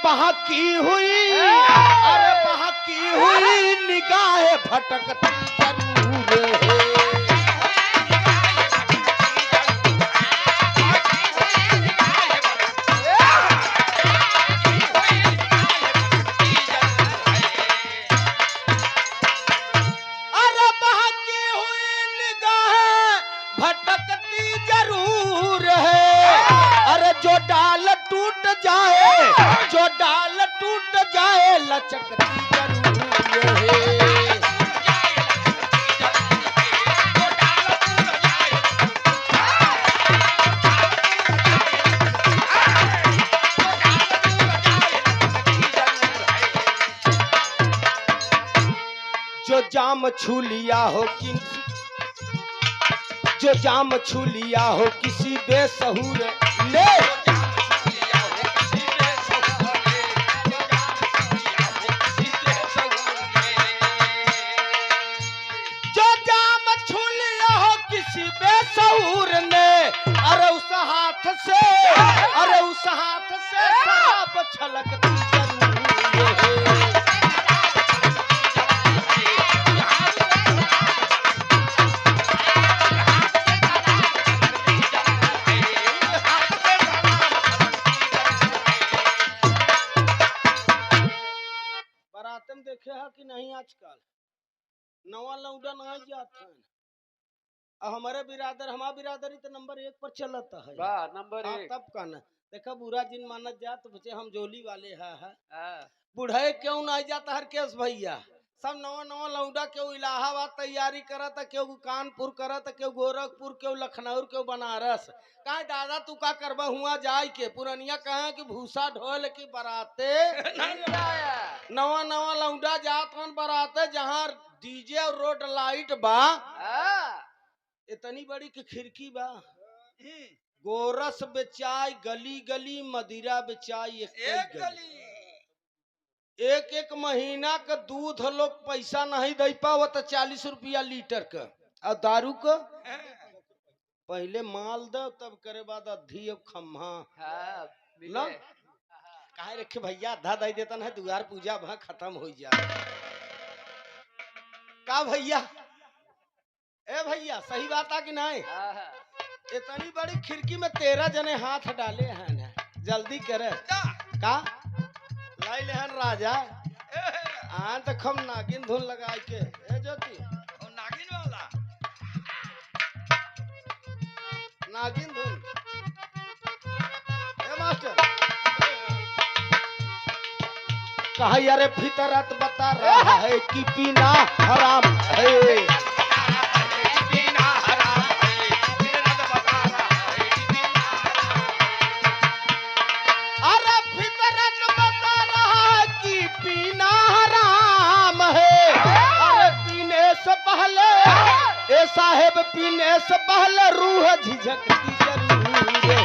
बहकी हुई, अरे बहकी हुई निगाह भटकती जरूर है। अरे बहकी हुई निगाह भटकती जरूर है। अरे जो डाल टूट जाए, जो डाल टूट जाए लचकती जरूर है। जो जाम छू लिया हो जो जाम छू लिया हो किसी बेसहूर ने, जो जाम छू लिया हो किसी बेसहूर ने, अरे उस हाथ से, अरे उस हाथ से शराब छलकती जरूर है। बारातन देखे है कि नहीं आजकल नवा लौंडा नहीं जाता है। हमारे बिरादर, हमारा बिरादरी तो नंबर 1 पर चलता है। नंबर 1 तब का न देखा बुरा जिन मानत जात बचे हम जोली वाले है। बुढ़े क्यों नहीं जाता हर केस भैया, सब नवा नवा लौंडा, क्यों इलाहाबाद तैयारी करता, क्यों कानपुर करता, क्यों गोरखपुर, क्यों लखनऊ, क्यों बनारस। कहा दादा तू का करबा हुआ जाए के पुरनिया कहे कि भूसा ढोल की बराते नवा नवा लौंडा जात हन बराते, जहाँ डीजे और रोड लाइट बा, इतनी बड़ी की खिड़की बा, गोरस बेचाई गली गली, मदिरा बेचाई एक गली। एक एक महीना का दूध लोग पैसा नहीं दे पावत 40 रुपया लीटर का, और दारू का पहले माल दो तब करे बाद अधी खम्हा ना काहे रखे भैया, आधा दे देता है दुआर पूजा वहां खत्म हो जाए। का भैया, ए भैया सही बात है कि नहीं? इतनी बड़ी खिड़की में 13 जने हाथ डाले हैं ना, जल्दी करे का लाई लेहन राजा आ तो खम नागिन धुन लगाए के ए ज्योति और नागिन वाला नागिन धुन ए मास्टर कहा यारे फितरत बता रहा है कि पीना हराम है। साहेब पीने से पहले रूह झिझकती जरूर है।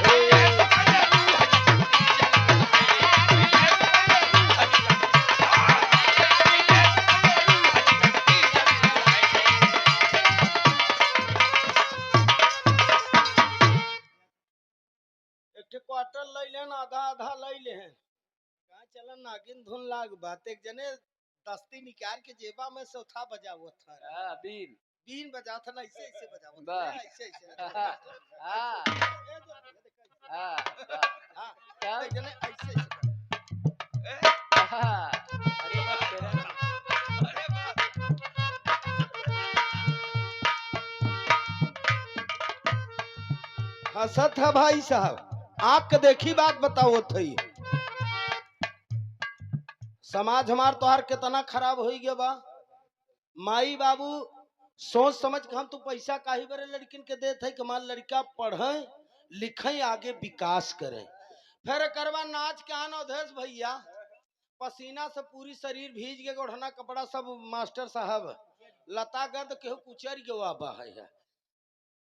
एक क्वार्टर ले लेन, आधा आधा ले लेन, कहा चलन नागिन धुन लाग बात। एक जने दस्ती निकाल के जेबा में से उठा बजावो था बीन बीन बजा था ना, ऐसे ऐसे बजावो ऐसे ऐसे हां एक जने ऐसे हंसत है भाई साहब, आंख देखी बात बताओ थी। समाज हमार तोहार कितना खराब हो गया बा। माई बाबू सोच समझ के हम तो पैसा काहे बरे लड़किन के देते है, कमाल लड़का पढ़े लिखे आगे विकास करे, फिर करवा नाच के आन अवधेश भैया पसीना से पूरी शरीर भीज के ओढ़ना कपड़ा सब मास्टर साहब लता गद केहू कुचर के वाबा है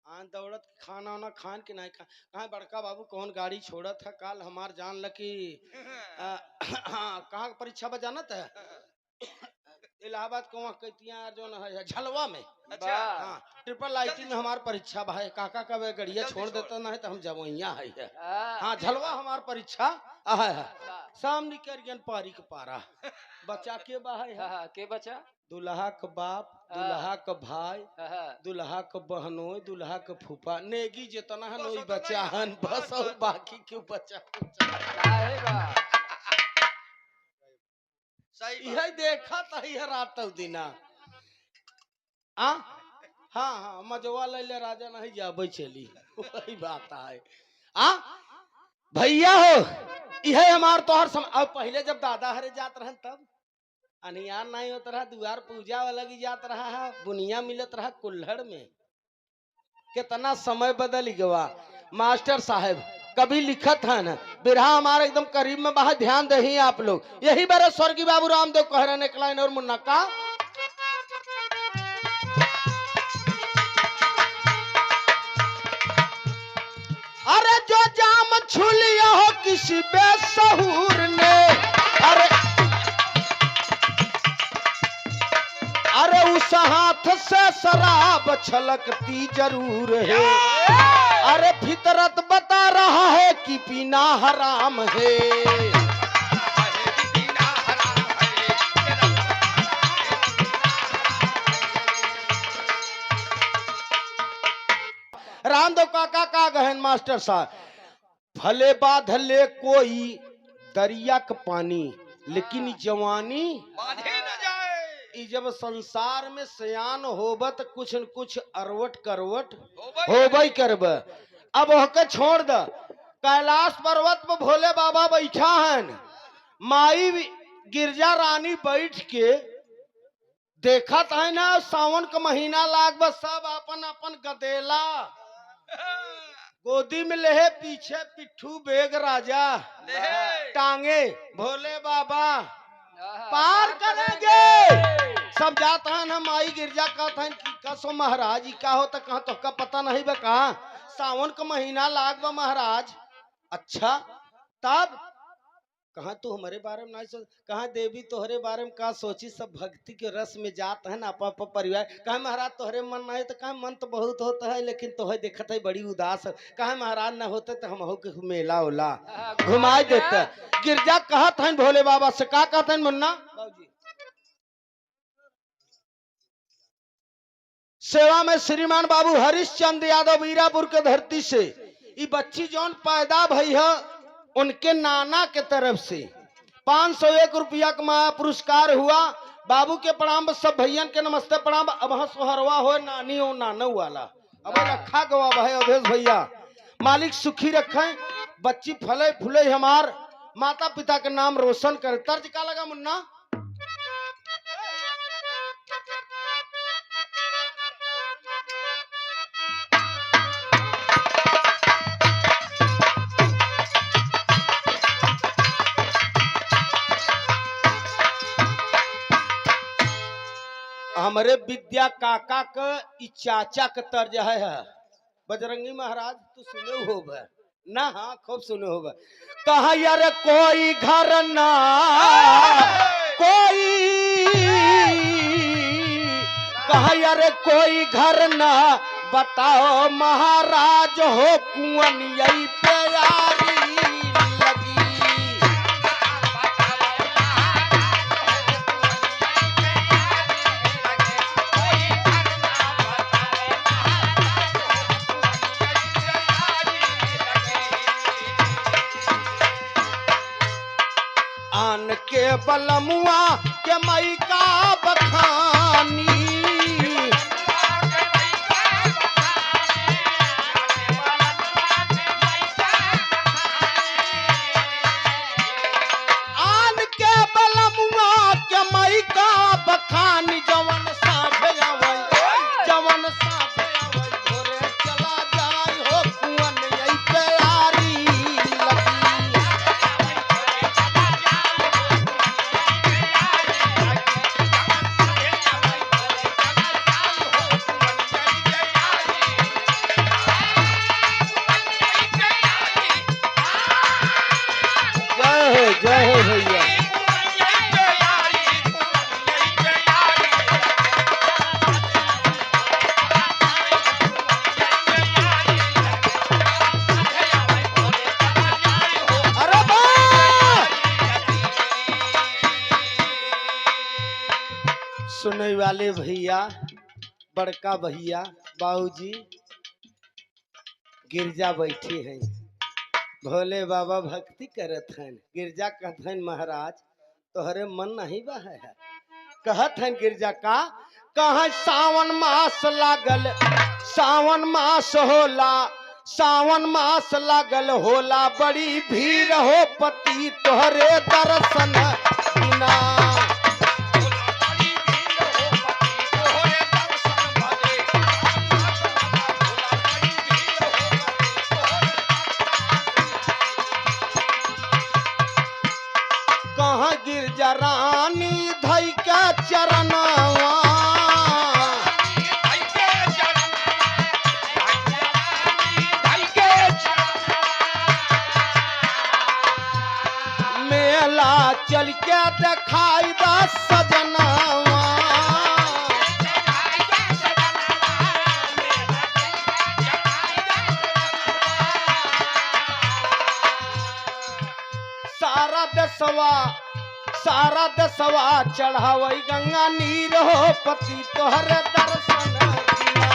आन दौड़त खाना वाना खान के नहीं खा। कहाँ बड़का बाबू कौन गाड़ी छोड़त है काल हमार जान लकी कहाँ परीक्षा बजाना था इलाहाबाद को कहतियां जो है झलवा में। अच्छा हाँ ट्रिपल आईटी में हमार परीक्षा भाई काका का वे गड़िया छोड़ देता ना है तो हम जब वही है। हाँ झलवा हमार परीक्षा है सामने करियन पारी के पारा बचा के बाहर है के बचा दुल्हा का बाप दुल्हा का भाई दुल्हा का बहनोई दुल्हा का फूफा नेगी जितना है नोई बचा हन बस और बाकी क्यों बचा यही देखा था यह रात दिना हाँ हाँ मजवा ले राजा नहीं जाबे चली वही बात है भैया हो यह हमार तोहर अब पहले जब दादा हरे जात रहन तब अनियान नहीं होता रहा दुआर पूजा वाला की जात रहा है बुनिया मिलत रहा कुल्हड़ में कितना समय बदल गया मास्टर साहब कभी लिखत है ना बिरहा हमारे एकदम करीब में बाहर ध्यान दे आप लोग यही बारे स्वर्गीय बाबू रामदेव कह रहे हैं क्लाइन और मुन्ना का अरे जो जाम छू लिया हो किसी बेसहूर ने अरे उस हाथ से शराब छलकती जरूर है अरे फितरत बता रहा है कि पीना हराम है रामदेव काका का गहन मास्टर साहब भले बाधले कोई दरिया का पानी लेकिन जवानी जब संसार में सयान होबत कुछ न कुछ अरवट करवट होबई करब अब होके छोड़ द कैलाश पर्वत पर भोले बाबा बैठा हन माई गिरजा रानी बैठ के देखत है ना सावन का महीना लाग बस सब अपन अपन गदेला गोदी में लेहे पीछे पिट्ठू बेग राजा टांगे भोले बाबा पार करेंगे सब जाता है हम आई गिरजा कहता है कि कसो महाराज जी का होता कहा तो का पता नहीं बा कहा सावन का महीना लाग बा महाराज अच्छा तब कहा तू हमारे बारे में नहीं सोच कहा देवी तोहरे बारे में का सोची सब भक्ति के रस में जात है ना अपा परिवार कहा महाराज तोहरे मन नहीं तो कहा मन तो बहुत होता है लेकिन तोहे देखत है बड़ी उदास कहा महाराज न होते तो हम हो के मेला उला घुमा देते गिरजा कहत है भोले बाबा से का कहते हैं मुन्ना सेवा में श्रीमान बाबू हरिश्चंद्र यादव वीरापुर के धरती से ये बच्ची जौन पैदा भई है उनके नाना के तरफ से 501 रुपया का पुरस्कार हुआ बाबू के प्रणाम सब भैयन के नमस्ते प्रणाम अब सोहरवा हो नानी हो नानू वाला अब रखा गवा भाई अवधेश भैया मालिक सुखी रखे बच्ची फले फूले हमार माता पिता के नाम रोशन करे तर्ज का लगा मुन्ना हमारे विद्या काका का चाचा का तर्ज है बजरंगी महाराज तू सुने हो ना हाँ खूब सुने हो कहा यार कोई घर ना कोई कहा यार कोई घर ना बताओ महाराज हो कुंवन यही प्यारी आन के बलमुआ के मई का बखानी आन के बलमुआ के मई का बखानी जवन साथे आवई जवन साथे आवई घरे चला जाय हो कुंवन यही प्यारी लगी सुनने वाले भैया, बड़का भैया, बाबूजी, गिरजा बैठी हैं, भोले बाबा भक्ति करत हैं। गिरजा कहत हैं महाराज तोहरे मन नहीं बह है। कहत हैं गिरजा का कहा सावन मास लागल, सावन मास होला, सावन मास लागल होला, बड़ी भीड़ हो पति तोहरे दर्शन बिना। कहाँ गिरजा रानी धई का चरणवा, मेला चल के दिखाई दा सजनवा। सारा दसवा चढ़ावई गंगा नीर हो पति तोहर दर्शन बिना।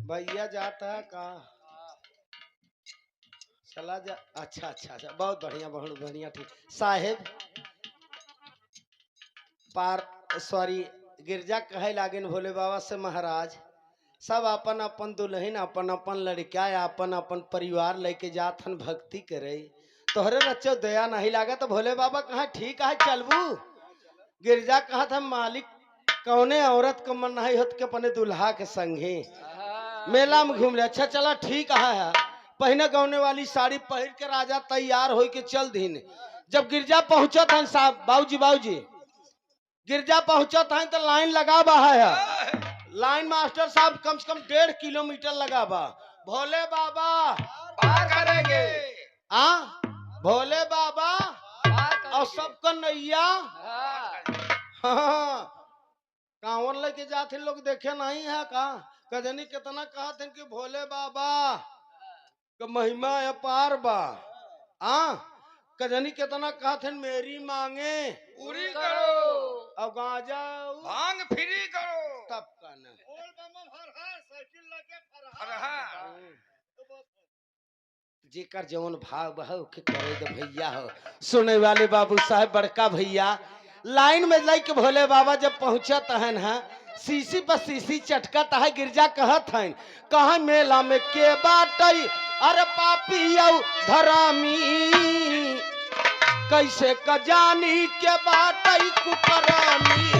भैया जाता है कहाँ चला जा। अच्छा अच्छा अच्छा बहुत बढ़िया बहुत बढ़िया ठीक साहेब पार सॉरी गिरजा कहे लागिन भोले बाबा से महाराज सब अपन अपन दुल्हन अपन अपन लड़का अपन अपन परिवार लेके जात हन भक्ति करे, तोहरे रचो दया नहीं लागा तो भोले बाबा कहा ठीक है चलबू। गिरजा कहा था मालिक कौने औरत को मन नहीं होत के अपने दुल्हा के संगे मेला में घूम ले। अच्छा चला ठीक है, पहने गौने वाली साड़ी पहन के राजा तैयार हो के चल दिन। जब गिरजा पहुंचत हैं साहब बाबूजी गिरजा पहुंचत हैं तो लाइन लगा बा है। लाइन मास्टर साहब कम से कम 1.5 किलोमीटर लगा बा। भोले बाबा पार करेंगे भोले बाबा और सबका नैया कांवर लेके जाते लोग देखे नहीं है का कजनी कितना कहते कि भोले बाबा का महिमा अपार बा। कजनी कितना कहते मेरी मांगे पूरी करो अब गांजा भांग फ्री करो तब कहना जेकर जवन भाव बहो के करे दे भैया हो। सुने वाले बाबू साहब बड़का भैया लाइन में लग के भोले बाबा जब पहुंचत हन है सीसी पर सीसी चटकत है। गिरजा कहत हन कहा मेला में के बाटई अरे पापी औ धरामी कैसे कजानी के बाटई कुकरामी।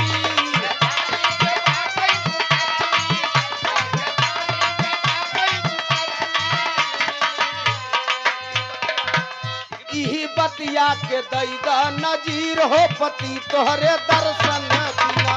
इही बतिया के दैदा नजीर हो पति तोहरे दर्शन बिना।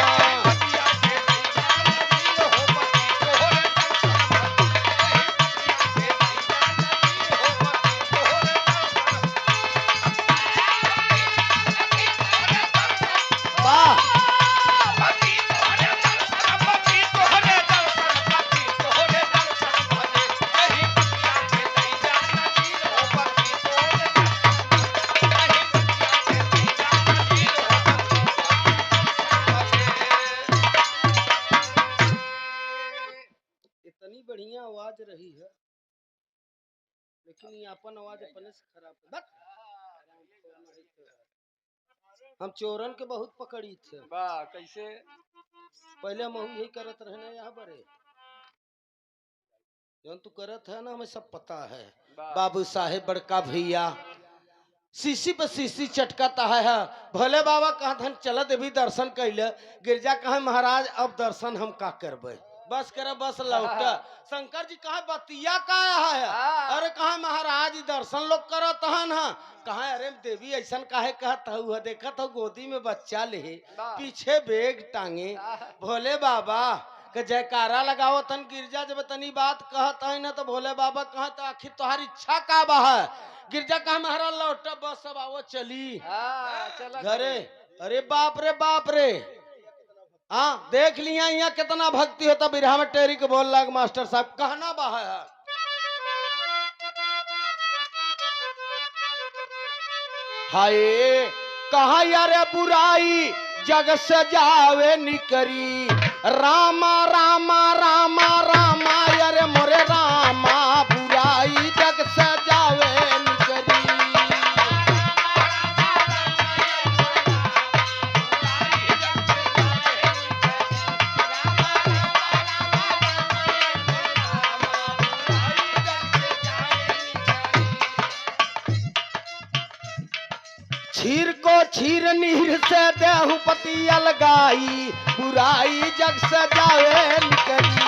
इतनी बढ़िया आवाज रही है लेकिन ये अपन आवाज अपने से खराब है। हम चोरन के बहुत पकड़ी थे वाह कैसे पहले हम यही करत रहने यहाँ बड़े जौन तू करत है ना हमें सब पता है। बाबू साहेब बड़का भैया शीशी पे शीशी चटकाता है। भोले बाबा कहत हन चल देवी दर्शन कैले। गिरजा कहे महाराज अब दर्शन हम का करबे, बस करे बस लौट। शंकर जी कहे बतिया का है? अरे कहे महाराज दर्शन लोग करत हन। कहे अरे देवी ऐसा काहे कहत हूँ, देखत हो गोदी में बच्चा ले, पीछे बैग टांगे। भोले बाबा के जयकारा लगाओ तन। गिरजा जब तनी बात कहत है ना तो भोले बाबा कहे तो आखिर तुम्हारी इच्छा का बा है? गिरजा कहे महाराज लौट बस अब आओ चली घरे। अरे बाप रे बाप रे, हाँ देख लिया यहाँ कितना भक्ति होता। बिरहा में टेरी के बोल लाग मास्टर साहब कहना बा है। हाय कहा यार बुराई जग सजावे निकरी, रामा रामा रामा रामा यार मोरे रामा, बुराई जग सजावे निकरी। छीर को छीर नीर से देहु पति अलगाई, बुराई जग सजावे निकली।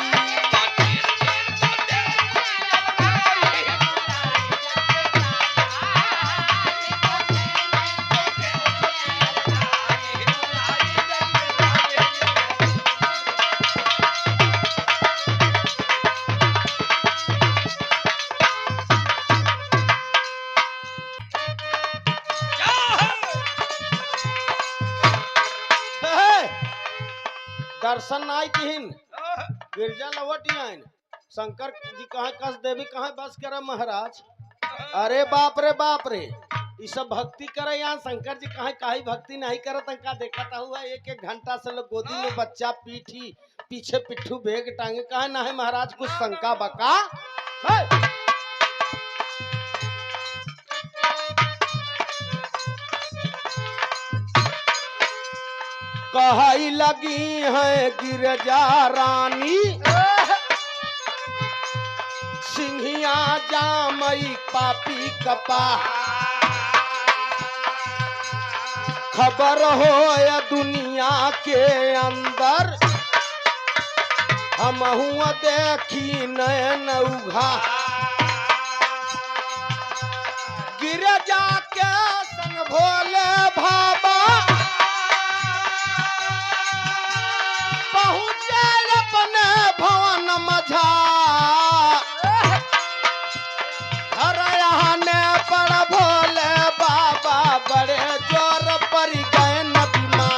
दर्शन आई किन गिरजा लवट आइन। शंकर जी कहा कस देवी कहा बस करे महाराज। अरे बाप रे ये सब भक्ति करे यहाँ। शंकर जी कहा काहे भक्ति नहीं करत का देखता हुआ। एक एक घंटा से लोग गोदी में बच्चा पीठी पीछे पिट्ठू बैग टांगे। कहा ना है महाराज कुछ शंका बका है? कहाई लगी है गिरजा रानी, सिंहिया जामई पापी कपा। खबर हो या दुनिया के अंदर, हम हुआ देखी नयन उघा। गिरजा के संग भोले बाबा पहुँचे अपने भवन मझा। हरयाने पर भोले बाबा बड़े जोर पर गए नबी माँ।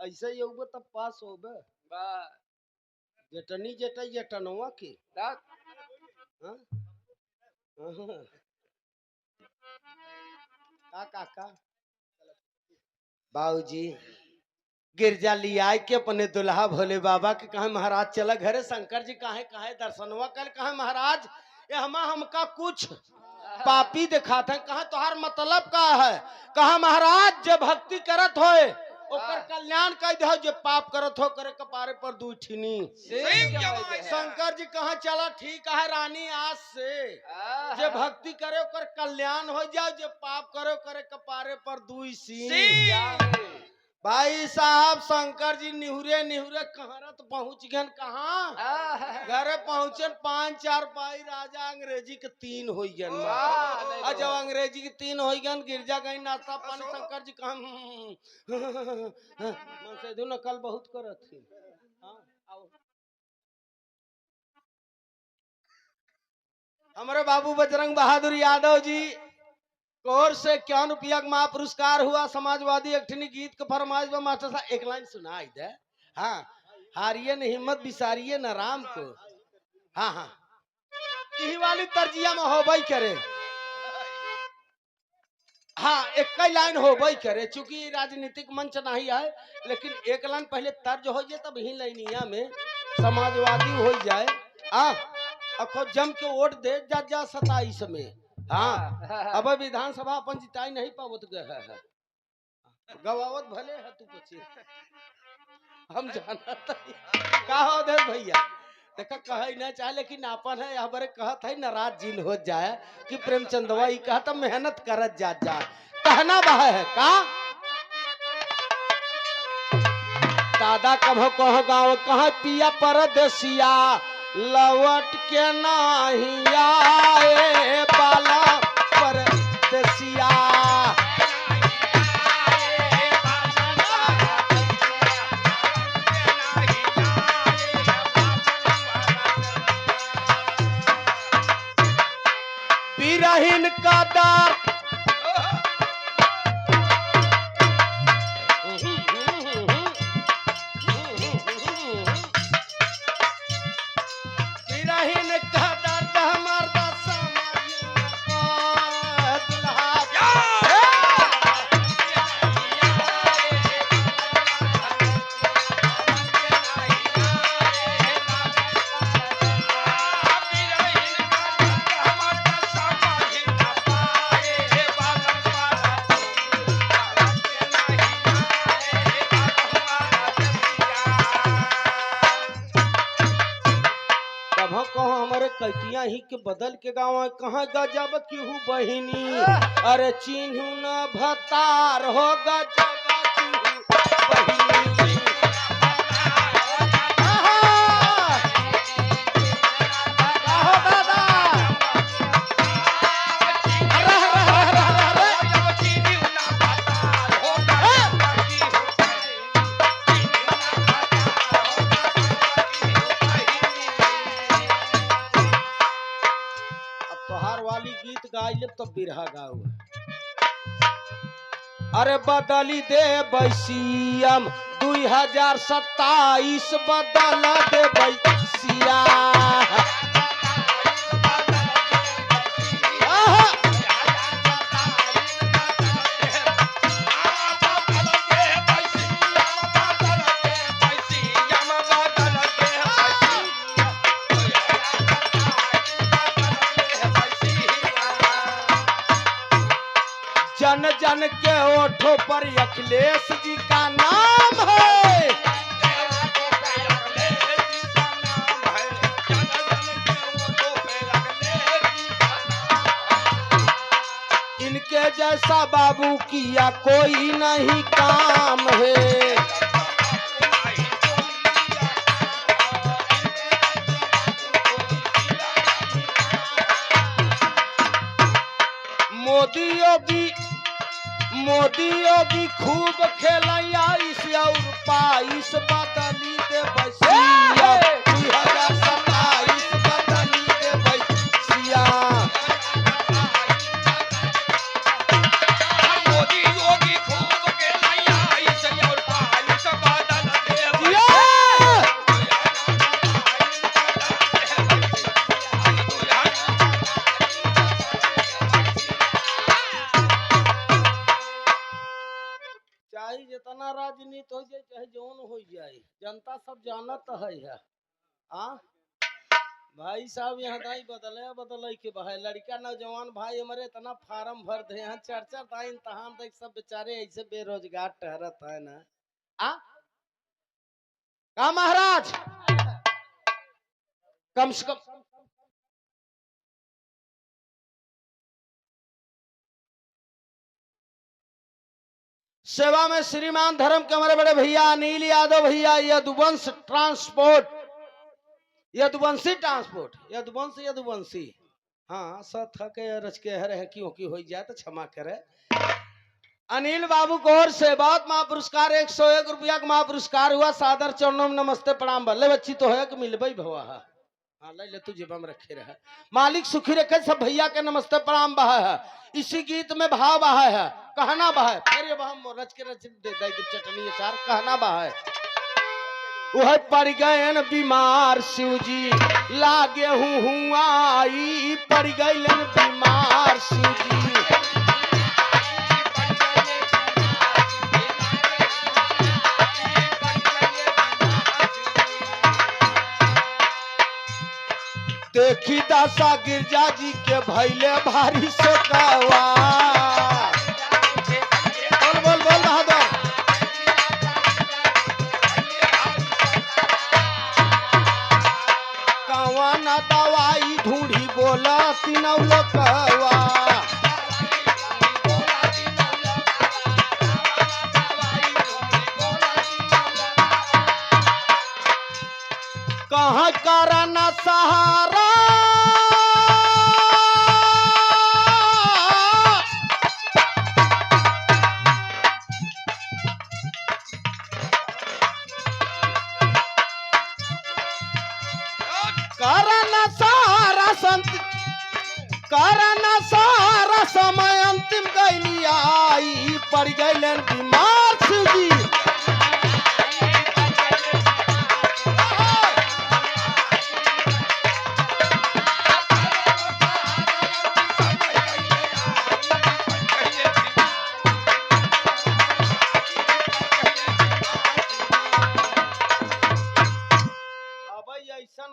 ऐसे ही होगा तब पास होबे। जटनी जटा जटनवा के काका बाबूजी गिरजा लिया के अपने दुल्हा भोले बाबा के कहा महाराज चला घरे। शंकर जी कहे कहे दर्शनवा कर कहा महाराज ये हमका कुछ पापी दिखाते हैं। कहा तुहार मतलब का है? कहा महाराज जब भक्ति करत होए ओकर कल्याण कह दे, जो पाप करत हो करे कपारे पर दू ठीनी। शंकर जी कहा चला ठीक है रानी, आज से जे भक्ति करे ओकर कल्याण हो जाए, जो पाप करे करे कपारे पर दू सीन। भाई साहब शंकर जी निहुरे निहुरे कहरत पहुंच गए। कहाँ घरे पहुंचे 5-4 पाई राजा अंग्रेजी के 3 हो गए। और जब अंग्रेजी के 3 हो गए गिरजा गई नाश्ता पानी। शंकर जी कहा नकल बहुत करत थी। हमारे बाबू बजरंग बहादुर यादव जी कोर से 51 रुपया महापुरस्कार हुआ। समाजवादी अठनी गीत के फरमाइश में मास्टर साहब एक लाइन सुनाई दे। हाँ हारिए न हिम्मत बिसारिए न राम को। हाँ हाँ यही वाली तर्जिया में हो भाई करे। हाँ एक ही लाइन हो भाई करे, चूंकि राजनीतिक मंच नहीं है, लेकिन एक लाइन पहले तर्ज हो जाए तब ही लाइनिया में समाजवादी हो जाए। अखो जम के वोट दे जा जा 27 में। हाँ अब विधानसभा अपन जिताई नहीं पावत गए है, गवावत भले है तू पचे हम जाना का हो दे भैया। देखा कहे ना चाहे लेकिन अपन है हमारे कहत है नाराज जिन हो जाए कि प्रेमचंदवा ही कहता मेहनत करत जा कहना बहा है का। दादा कभो कहो गाँव कहा पिया परदेसिया लौट के नहीं आए बाला परदेसिया। बिरहिन का दार बिरहिन का दर्द मर्दा समझ दुल्हा कैटिया ही के बदल के गाँव कहाँ गजब की हूँ बहिनी। अरे चिन्हू न भतार हो गजब की हूँ बहिनी। तो बिरहा गाओ अरे बदली दे बैसियम 2027 बदल दे बैसिया। जन जन के ओठों पर अखिलेश जी का नाम है। इनके जैसा बाबू किया कोई नहीं काम है। मोदी योगी खूब खेलैया इस और पाइस बदली दे बैसिया 2027 बदली दे बैसिया। मोदी योगी खूब खेलैया इस और पाइस बदल दे चाहे जितना राजनीति हो जाए चाहे जौन हो जाए जनता सब जानत है। भाई साहब यहाँ दाई बदले के भाई लड़का नौजवान भाई हमारे इतना फार्म भर दे यहाँ चर्चा था इम्तहान देख सब बेचारे ऐसे बेरोजगार ठहरत है ना। का महाराज कम से कम सेवा में श्रीमान धर्म के हमारे बड़े भैया अनिल यादव भैया यदुवंशी ट्रांसपोर्ट हाँ सत के रच के है क्यों की हो जाए तो क्षमा करे। अनिल बाबू को और से बहुत महापुरस्कार 101 रुपया का महापुरस्कार हुआ। सादर चरणों में नमस्ते प्रणाम भले बच्ची तो है कि मिलबई भवा। हाँ ले तुझे बम रखे रहे मालिक सुखी रखे सब भैया के नमस्ते प्रणाम बहा है। इसी गीत में भाव बहा है कहना बहा है फिर ये हम रच के रच दे चटनी अचार कहना बहा है। वह पड़ गए न बीमार शिव जी लागे हूँ आई पड़ गए बीमार शिव जी। देखी दासा गिरजा जी के भैले भारी से कवा बोल बोल बोल बहादुर। कवा ना दवाई ढूंढी बोला तीनों लोकवा कहाँ कराना सहारा करना सारा संत करना सारा समय अंतिम गैली आई पड़ गए बीमार शिव जी।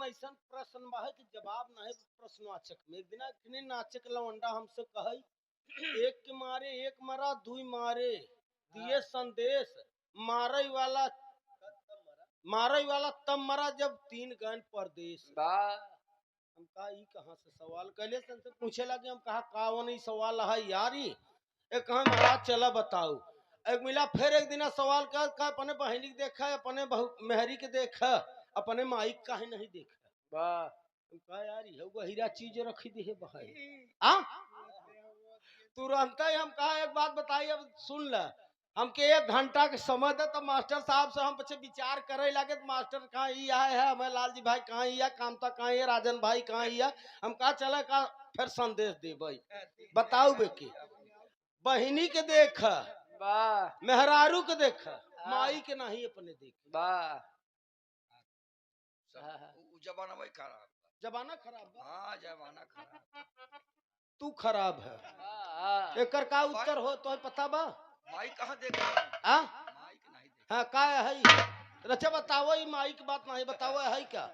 ऐसा प्रश्न बा है कि जवाब नहीं प्रश्नवाचक में। एक दिन इतने नाचक लवंडा हमसे कही एक के मारे एक मरा दुई मारे दिए संदेश मारे वाला तब मरा जब तीन गन परदेश। हम कहा ई कहाँ से सवाल कहले से पूछे लगे। हम कहा कावन ही सवाल है यारी एक कहा महाराज चला बताओ। एक मिला फिर एक दिन सवाल कर अपने बहनी के देखा अपने मेहरी के देखा अपने माई काहे नहीं देखा। वाह यार हीरा चीज रखी दी है भाई तुरंत ही हम कहा एक बात बताइए अब सुन ल हमके 1 घंटा के समय दे तो मास्टर साहब से हम पीछे विचार करे लगे तो मास्टर कहाँ ही है हमें लाल जी भाई कहाँ ही है कामता कहाँ ही है राजन भाई कहाँ ही है। हम कहा चला का फिर संदेश दे भाई बताओ बेकी बहिनी के देख मेहरारू के देख माई के नहीं अपने देख। जमाना खराब तू खराब है एकर का उत्तर हो तो पता बा माई कहाँ देखा हाँ का है रचा बताओ माई की बात नहीं बताओ है क्या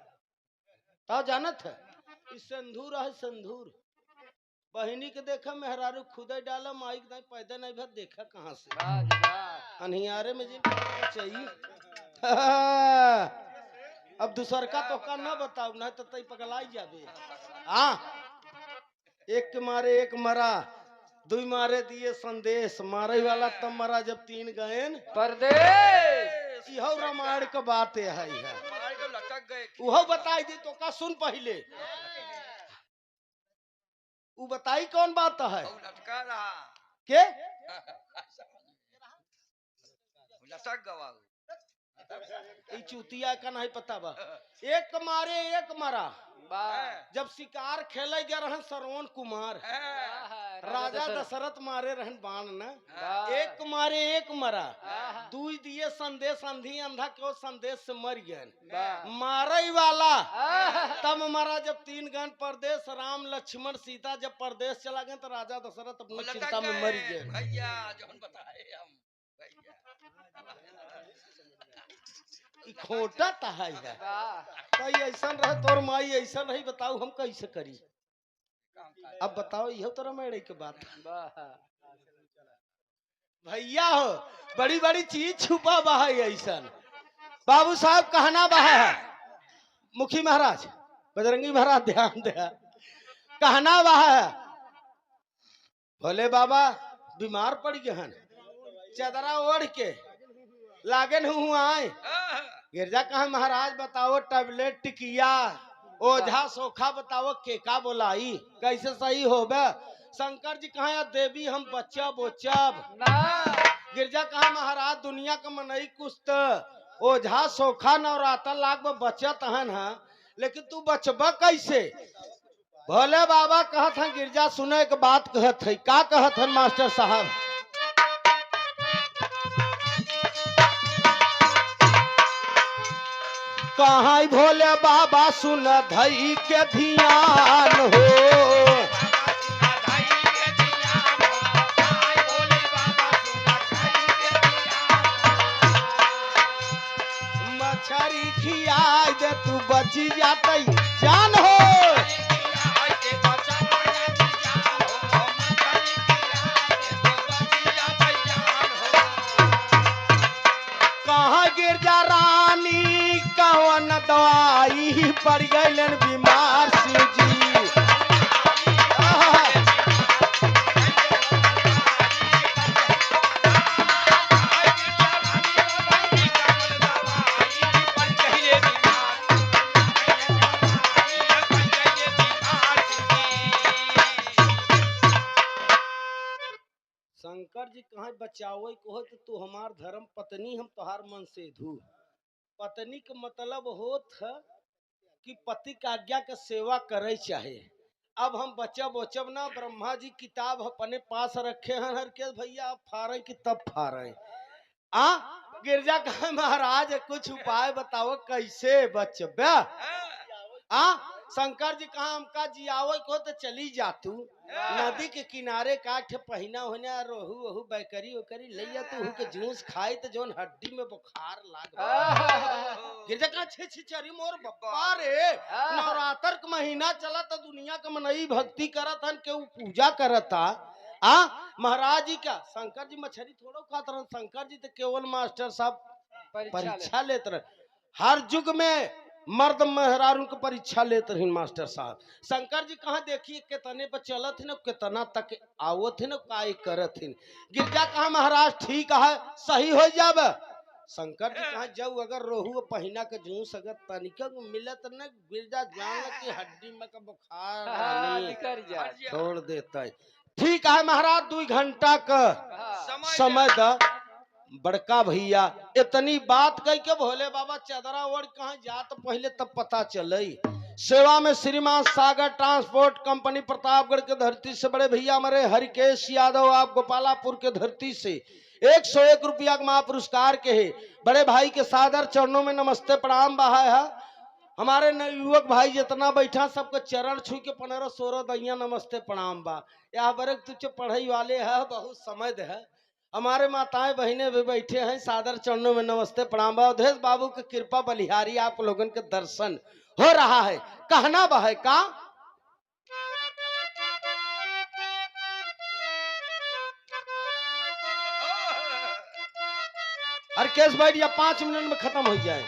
तो जानत है सिंदूर है सिंदूर बहिनी के देखा मेहरारू खुदे डाला माई के नहीं पैदा नहीं भर देखा कहाँ से अनियारे में जी चाहिए। अब दूसर का तो का ना बताओ नहीं तो तई पगलाई जाबे। हाँ एक के मारे एक मरा दुई मारे दिए संदेश मारे वाला तब मरा जब तीन गए परदेश। यह रामायण का बात है वह बताई दी तो का सुन पहले वो बताई कौन बात है के चूतिया का नहीं पता बा एक मारे एक मरा जब शिकार खेले गए रहन श्रवण कुमार राजा दशरथ मारे रहन बाण न एक मारे एक मरा दुई दिए संदेश अंधी अंधा क्यों संदेश से मर गए मारे वाला तब मरा जब तीन गन परदेश राम लक्ष्मण सीता जब परदेश चला गए तो राजा दशरथ अपनी चिंता में मर गए। खोटा है कई ऐसा रहे तोर माई ऐसा नहीं बताओ हम कैसे करी। अब बताओ यह तो रामायण की बात भैया हो बड़ी बड़ी चीज छुपा बा है ऐसा बाबू साहब कहना बा है मुखी महाराज बजरंगी महाराज ध्यान दे कहना बा है भोले बाबा बीमार पड़ गए चादरा ओढ़ के लागन हूँ आए गिरजा कहा महाराज बताओ टैबलेट टिकिया ओझा सोखा बताओ केका बोलाई कैसे सही होबे। शंकर जी कहा देवी हम बच्चा बोचब गिरजा कहा महाराज दुनिया का मनई कुछ ओझा सोखा नवराता लाख में बचत हन है लेकिन तू बचबा कैसे। भोले बाबा कहत हैं गिरजा सुने के बात कहत है का कहत हैं मास्टर साहब कहाँ भोले बाबा सुन धई के ध्यान हो। मछरी खियाई दे तू बची जाती जान हो। कहाँ गिरजा रानी कौन दवाई पड़ गई बीमार शिव जी। शंकर जी कहाँ बचावे को तो तू हमार धर्म पत्नी हम तोहार मन से धू। पत्नी के मतलब होत है कि पति का आज्ञा के सेवा करे चाहे। अब हम बचब ना, ब्रह्मा जी किताब अपने पास रखे हैं हर के भैया अब फारे की तब फारे। गिरजा कहा महाराज कुछ उपाय बताओ कैसे बचबे। शंकर जी कहा हमका जियावे को तो चली जा तू नदी के किनारे काठ पहिना होने रोहू वहू बैकरी वकरी लैया तू के जूस खाई तो जोन हड्डी में बुखार लाग। गिरजा कहा छे छे चरी मोर बप्पा रे नवरात्र का महीना चला तो दुनिया का मनई भक्ति करत हन के पूजा करता। महाराज जी का शंकर जी मछली थोड़ा खात रहन। शंकर जी तो केवल मास्टर साहब परीक्षा लेते रहे। हर युग में मर्द मेहरारू को परीक्षा लेते रहे मास्टर साहब। शंकर जी कहाँ देखिए कितने पर चलत है ना कितना तक आवत है ना काय करत है। गिरजा कहा महाराज ठीक है सही हो जाब। शंकर जी कहा जाऊ अगर रोहू पहिना के जूस अगर तनिका मिलत न गिरजा जान की हड्डी में का बुखार छोड़ देता है। ठीक है महाराज 2 घंटा का समय द बड़का भैया इतनी बात कह के भोले बाबा चदरा ओढ़ कहाँ जात पहले तब पता चले। सेवा में श्रीमान सागर ट्रांसपोर्ट कंपनी प्रतापगढ़ के धरती से बड़े भैया हमारे हरिकेश यादव आप गोपालापुर के धरती से 101 रुपया का महापुरस्कार के है। बड़े भाई के सादर चरणों में नमस्ते प्रणाम बहा है। हमारे युवक भाई जितना बैठा सबको चरण छू के 15-16 दैया नमस्ते प्रणाम बा। यहाँ बरक तुझे पढ़ाई वाले है बहुत समझ है। हमारे माताएं बहनें भी बैठे हैं सादर चरणों में नमस्ते प्रणाम बा। अवधेश बाबू की कृपा बलिहारी आप लोगों के दर्शन हो रहा है। कहना बा है का हरकेश भाई या 5 मिनट में खत्म हो जाए।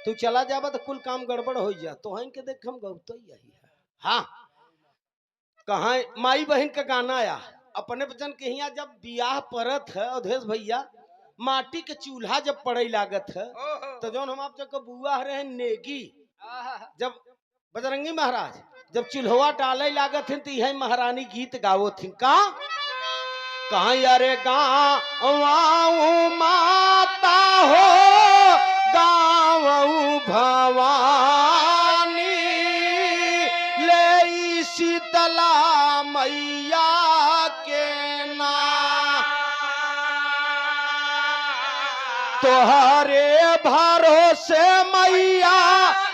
तू चला जाबा तो कुल काम गड़बड़ हो जा तो हैं के देख हम गौत यही है। हाँ कहा माई बहन का गाना आया अपने बचन के यहाँ जब बियाह परत है अवधेश भैया माटी के चूल्हा जब पड़े लागत है तो जो हम आप जब बुआ रहे नेगी जब बजरंगी महाराज जब चूल्हा डाले लागत है तो यही महारानी गीत गावो थी का कहाँ अरे गाँव माता हो गाँव भवानी ले शीतला मैया के ना तोहरे भरोसे मैया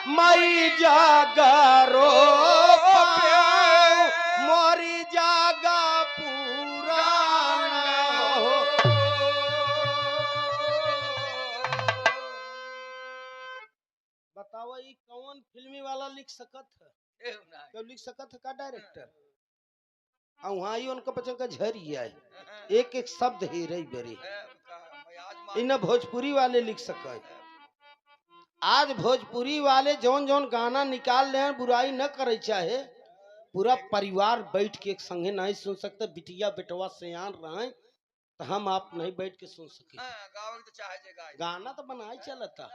मई जागरो मोरी जागा पूरा हो। बताओ ये कौन फिल्मी वाला लिख सकत है क्यों लिख सकत है का डायरेक्टर वहाँ उनका बच्चों का झरी है एक एक शब्द ही रही बेरी इन भोजपुरी वाले लिख सके। आज भोजपुरी वाले जौन जौन गाना निकाल ले हैं बुराई न करे चाहे पूरा परिवार बैठ के एक संगे नहीं सुन सकते। बिटिया बेटवा सयान रहे तो हम आप नहीं बैठ के सुन सके। गाना तो बनाई चलता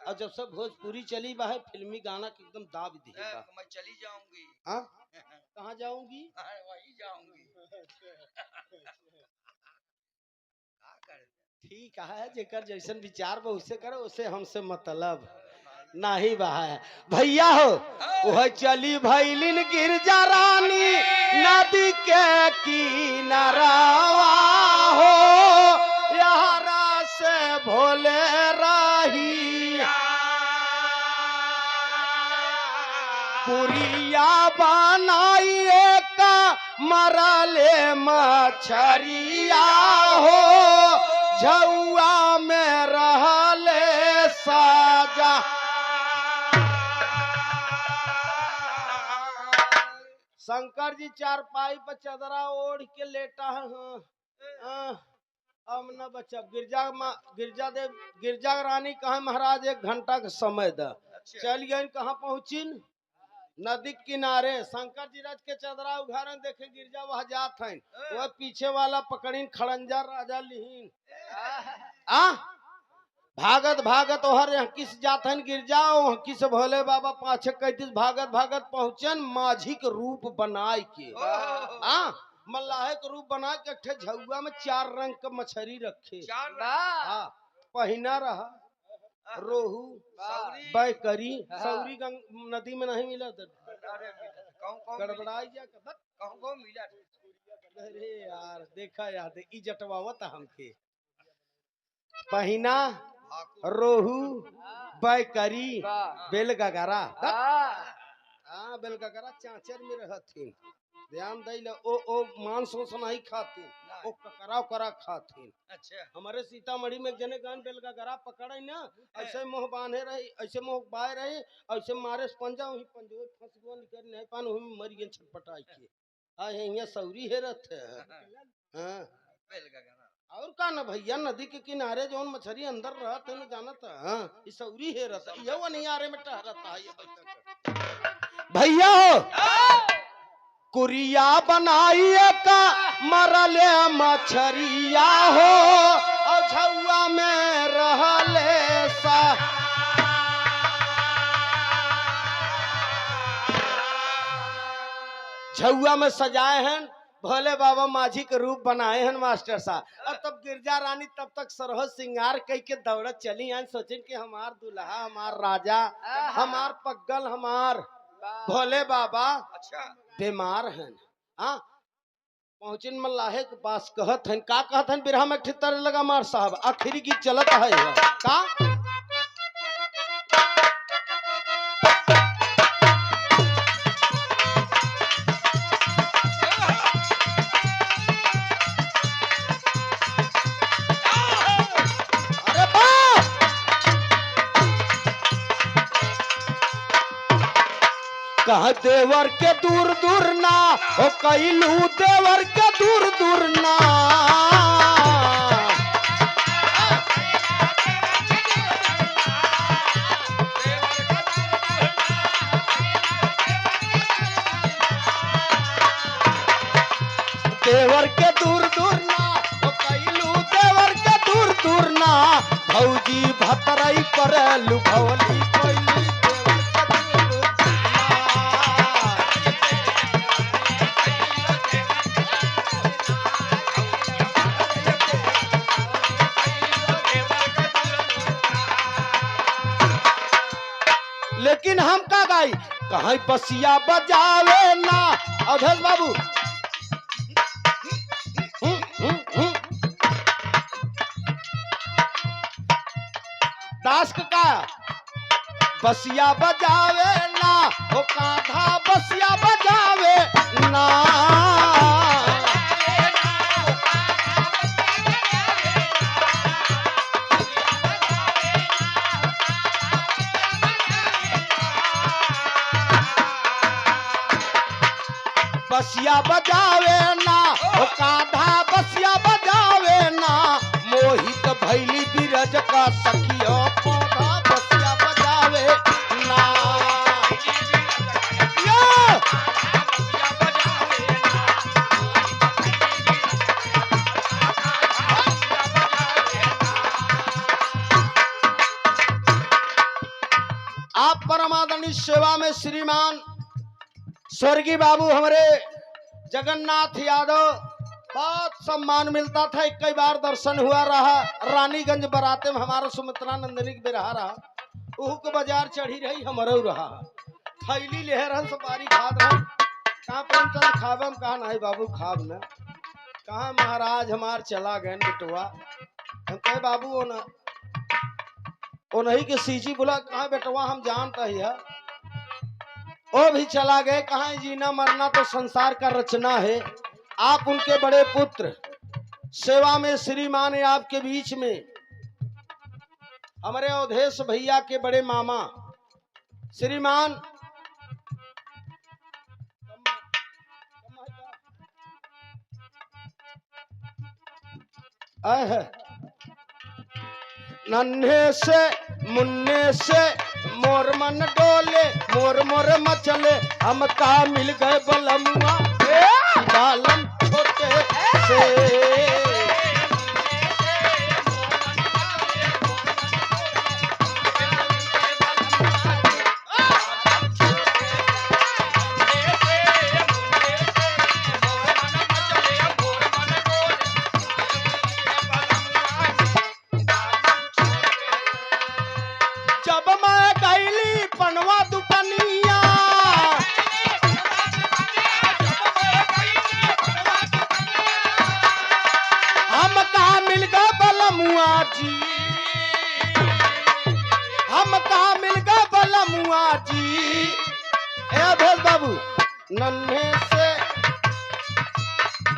और जब सब भोजपुरी चली बा है फिल्मी गाना के एकदम दाब देगा। मैं चली जाऊंगी। कहाँ जाऊंगी वही जाऊंगी। ठीक है जेकर जैसन विचार बा उसे करो उसे हमसे मतलब नहीं बा है भैया हो। वह चली भैलिन गिरजा रानी नदी के किनारावा हो यारा से भोले रही पुरिया बनाइए का मरले मछरिया हो झौआ में रहले साजा। शंकर जी चारपाई पर चदरा ओढ़ के लेटा है। अब न बच्चा गिरजा रानी कहा महाराज 1 घंटा का समय द। चल गए कहाँ पहुंची नदी किनारे। शंकर जी रज के चदरा उघारन देखे गिरजा वह जात है। वह पीछे वाला पकड़ीन खड़ंजा राजा लिहीन भागत भागत ओहर किस जात है गिरजा किस भोले बाबा पाछे कैतिस भागत भागत पहुंचन माझी के रूप बनाए के मल्लाहे के रूप बना के अट्ठे झुआ में 4 रंग का मछली रखे। पहिना रहा रोहू बैकरी सौरी नदी में नहीं मिला गड़बड़ाई जा मिला। अरे यार देखा याद ई जटवावत हमके पहिना रोहू बैकरी बेलगगरा बेलगगरा चाचर में रहथिन। ध्यान दे ओ मांस नहीं खाती ओ ककरा करा खाती। अच्छा हमारे सीतामढ़ी में जने गान बेलगगरा पकड़े ना ऐसे मुंह बांधे रही ऐसे मुंह बाय रही ऐसे मारे पंजा वही पंजो फंस गया निकल नहीं पान वही मर गए छटपटाई के। यहाँ सौरी है रथ हां बेलगगरा और का ना भैया नदी के किनारे जौन मछली अंदर रहत है ना जानत हां ई सौरी है रथ ये वनियारे में टहरता है ये भैया हो कुरिया बनाइए का मरले मछरिया हो और झुआ में रहले सा। झुआ में सजाए हैं भोले बाबा माझी के रूप बनाए हैं मास्टर साहब। और तब गिरजा रानी तब तक सरह सिंगार कई के दौड़त चली हैं सोचिन कि हमार दुल्हा हमार राजा हमार पग्गल हमार भोले बाबा बीमार हैं। पहुंचिन मल्लाहे के पास कहत हैं का कहत हैं बिरहा में ठितर लगा मार साहब आखिरी गीत चलत है का कहा देवर के दूर दूर ना ओ कैलू देवर के दूर दूर ना देवर के दूर दूर ना ओ कैलू देवर के दूर दूर ना भौजी भतरई पर लुभवली कैली लेकिन हम का गाई कहीं बसिया बजावे ना अवधेश बाबू दास का बसिया बजावे ना हो कान्हा बसिया बजावे ना बसिया बजावे ना ओ कान्हा बसिया बजावे ना मोहित भैली बिरज का सखियो पौधा बसिया बजावे ना आप परमादरणीय सेवा में श्रीमान स्वर्गीय बाबू हमारे जगन्नाथ यादव बहुत सम्मान मिलता था। कई बार दर्शन हुआ रहा रानीगंज बराते में हमारा सुमित्रा नंदनी के रहा उहू के बाजार चढ़ी रही हमारे रहा थैली लेहरन सुपारी खाद रहा कहाँ प्रेमचंद खाबम कहा नहीं बाबू खाब न कहा महाराज हमार चला गए बेटुआ हम कहे बाबू वो नहीं के सीजी बोला कहा बेटुआ हम जानता ही है वो भी चला गए। कहाँ जीना मरना तो संसार का रचना है। आप उनके बड़े पुत्र, सेवा में श्रीमान है आपके बीच में। हमारे अवधेश भैया के बड़े मामा श्रीमान नन्हे से मुन्ने से मोर मन डोले, मोर मोर मचले, हम का मिल गए बलमुआ बालम छोटे से। जब मैं गईली पनवा दुकनिया, हम कहा मिल गए बलमुआ जी, हम कहा मिल गए बलमुआ जी। ए अवधेश बाबू, नन्हे से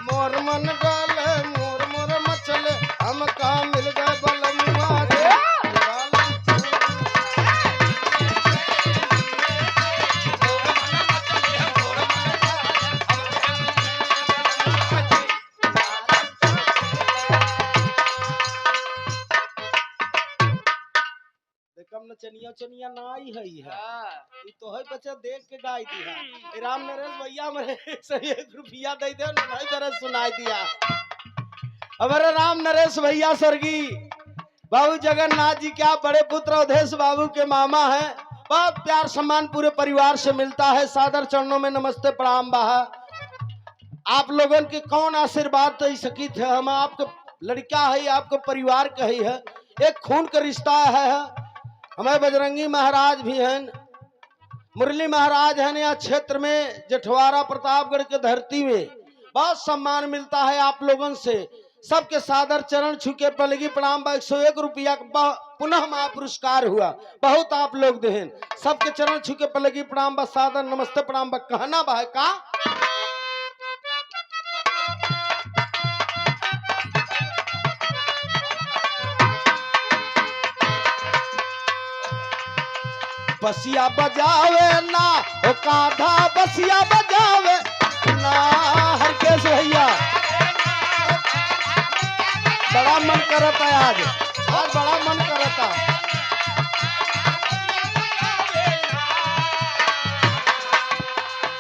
मोर मन डाले, मोर मोर मचले, हम कहा मिल गए बलमुआ जी। चनिया चनिया ना आई है ये तो है बच्चा देख के गाय दी है। राम नरेश भैया मेरे 101 रुपया दे दे, नहीं बरस सुनाई दिया। हमारे राम नरेश भैया स्वर्गीय बाबू जगन्नाथ जी क्या बड़े पुत्र अवधेश बाबू के मामा है। बहुत प्यार सम्मान पूरे परिवार से मिलता है। सादर चरणों में नमस्ते प्रणाम बहा। आप लोगों के कौन आशीर्वाद दे सकी थे। हम आपके लड़का है, आपके परिवार का ही है, एक खून का रिश्ता है। हमारे बजरंगी महाराज भी हैं, मुरली महाराज हैं। यहाँ क्षेत्र में जेठवाड़ा प्रतापगढ़ के धरती में बहुत सम्मान मिलता है आप लोगों से। सबके सादर चरण छुके पलगी प्रणाम। 101 रुपया पुनः महापुरस्कार हुआ, बहुत आप लोग देहन। सबके चरण छुके पलगी प्रणाम बा, सादर नमस्ते प्रणाम बा। कहना बा है का बसिया बजावे ना ओ काधा, बसिया बजावे ना हरकेश भैया। बड़ा मन करता है आज बड़ा मन करता।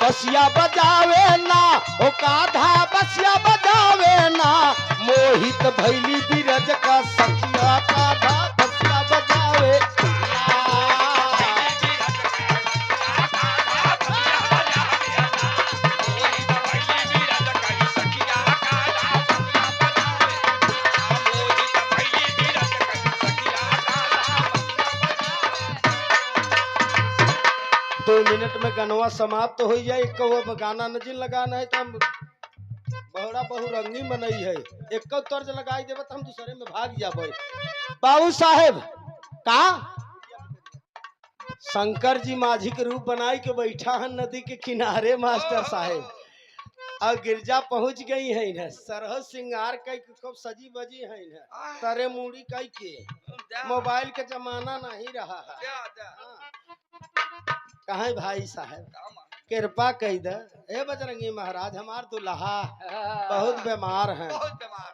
बसिया बजावे ना ओ काधा, बसिया बजावे ना, मोहित भैली बिरज का सखिया काधा बसिया बजावे। मिनट में गनवा समाप्त हो जाए। एक गाना नजिल लगाना है तो हम बहुड़ा बहुरंगी मनई है। एक तर्ज लगाई देवे तो हम दूसरे में भाग जाबे। बाबू साहेब का शंकर जी माझी के रूप बनाई के बैठा है नदी के किनारे। मास्टर साहेब और गिरजा पहुंच गई है न, सरह सिंगार कई खूब सजी बजी है न, तरे मूड़ी कई के। मोबाइल के जमाना नहीं रहा है। कहे भाई साहब कृपा कही दे। ए बजरंगी महाराज हमार दुल्हा बहुत बीमार है।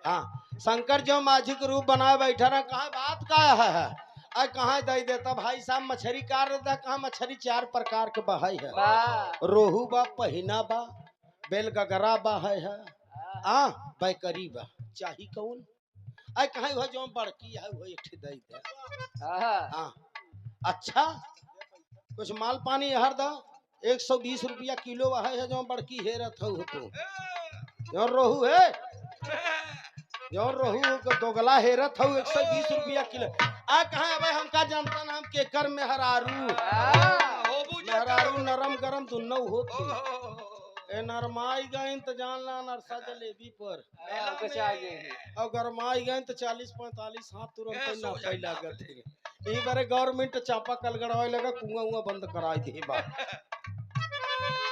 हाँ शंकर जो माझी के रूप बनाए बैठा रहा। कहा बात का है कहाँ दे देता भाई साहब। मछली कार देता कहा मछली 4 प्रकार के बहाई है। रोहू बा, पहिना बा, बेल गगरा बा है बैकरी बा। चाही कौन आई कहा वो जो बड़की है वो एक दे दे। हाँ अच्छा कुछ माल पानी हर दा। 120 रुपया किलो है जो बड़की हेरत हो तो जो रोहू है, जो रोहू को दोगला हेरत हो 120 रुपया किलो। आ कहा भाई हमका जानता ना हम केकर में हरारू नरम गरम दुन्नो होती। ए नरमाई गई तो जान ला नरसा जलेबी पर और गरमाई गई तो 40-45 हाथ तुरंत ना कई लागत है। बारे गवर्नमेंट चापा कल गड़वाए लगा कुआं बंद कराई दे बा।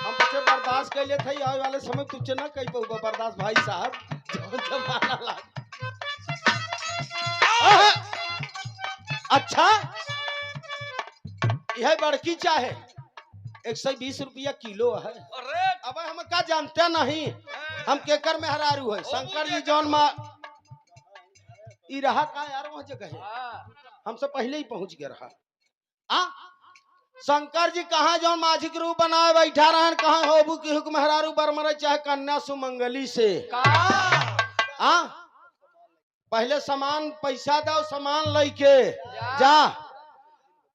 हम बच्चे बर्दाश्त कर लिए थे आए वाले समय तुझे ना कही बहु बर्दाश्त भाई साहब जब जमाना लाग अच्छा यह बड़की चाहे 120 रुपया किलो है। अरे अब हम का जानते नहीं हम केकर में हरारू है शंकर जी जौन मा ई रहा का यार वहाँ जगह है हमसे पहले ही पहुंच गया रहा आ शंकर जी कहाँ जौन माझी के रूप बनाए बैठा रहन कहाँ होबू की हुक्म हरारू बरमरे चाहे कन्या सुमंगली से आ पहले सामान पैसा दो सामान लेके जा।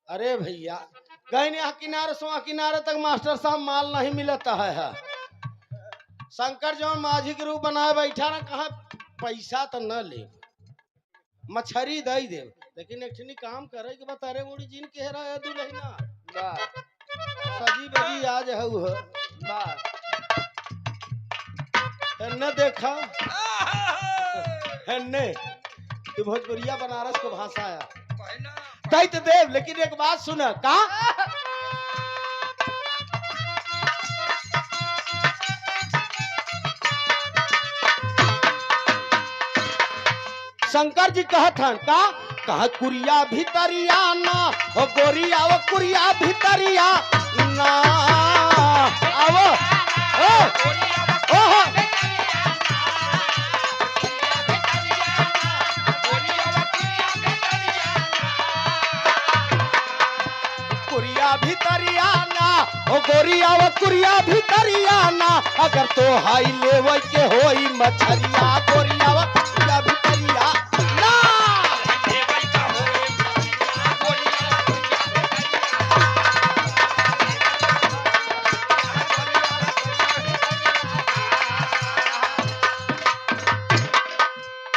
अरे भैया गए यहाँ किनारे से वहाँ किनारे तक मास्टर साहब माल नहीं मिलता है। शंकर जौन माझी के रूप बनाए बैठा ना कहा पैसा तो न ले मछरी दे दे लेकिन एक काम करे कि बता रे मुड़ी जिन कह रहा है दुल्हना सजी बजी आज है देखा है कि भोजपुरिया बनारस को भाषा है दैत देव। लेकिन एक बात सुना का शंकर जी कहत हन का कहा कुरिया भितरिया ना हो गोरिया वो कुरिया भितरिया ना आवो ओ कुरिया भितरिया ना हो गोरिया वो कुरिया भितरिया ना अगर तो हाई लेवल के होई मछरिया गोरिया वो कुरिया भितरिया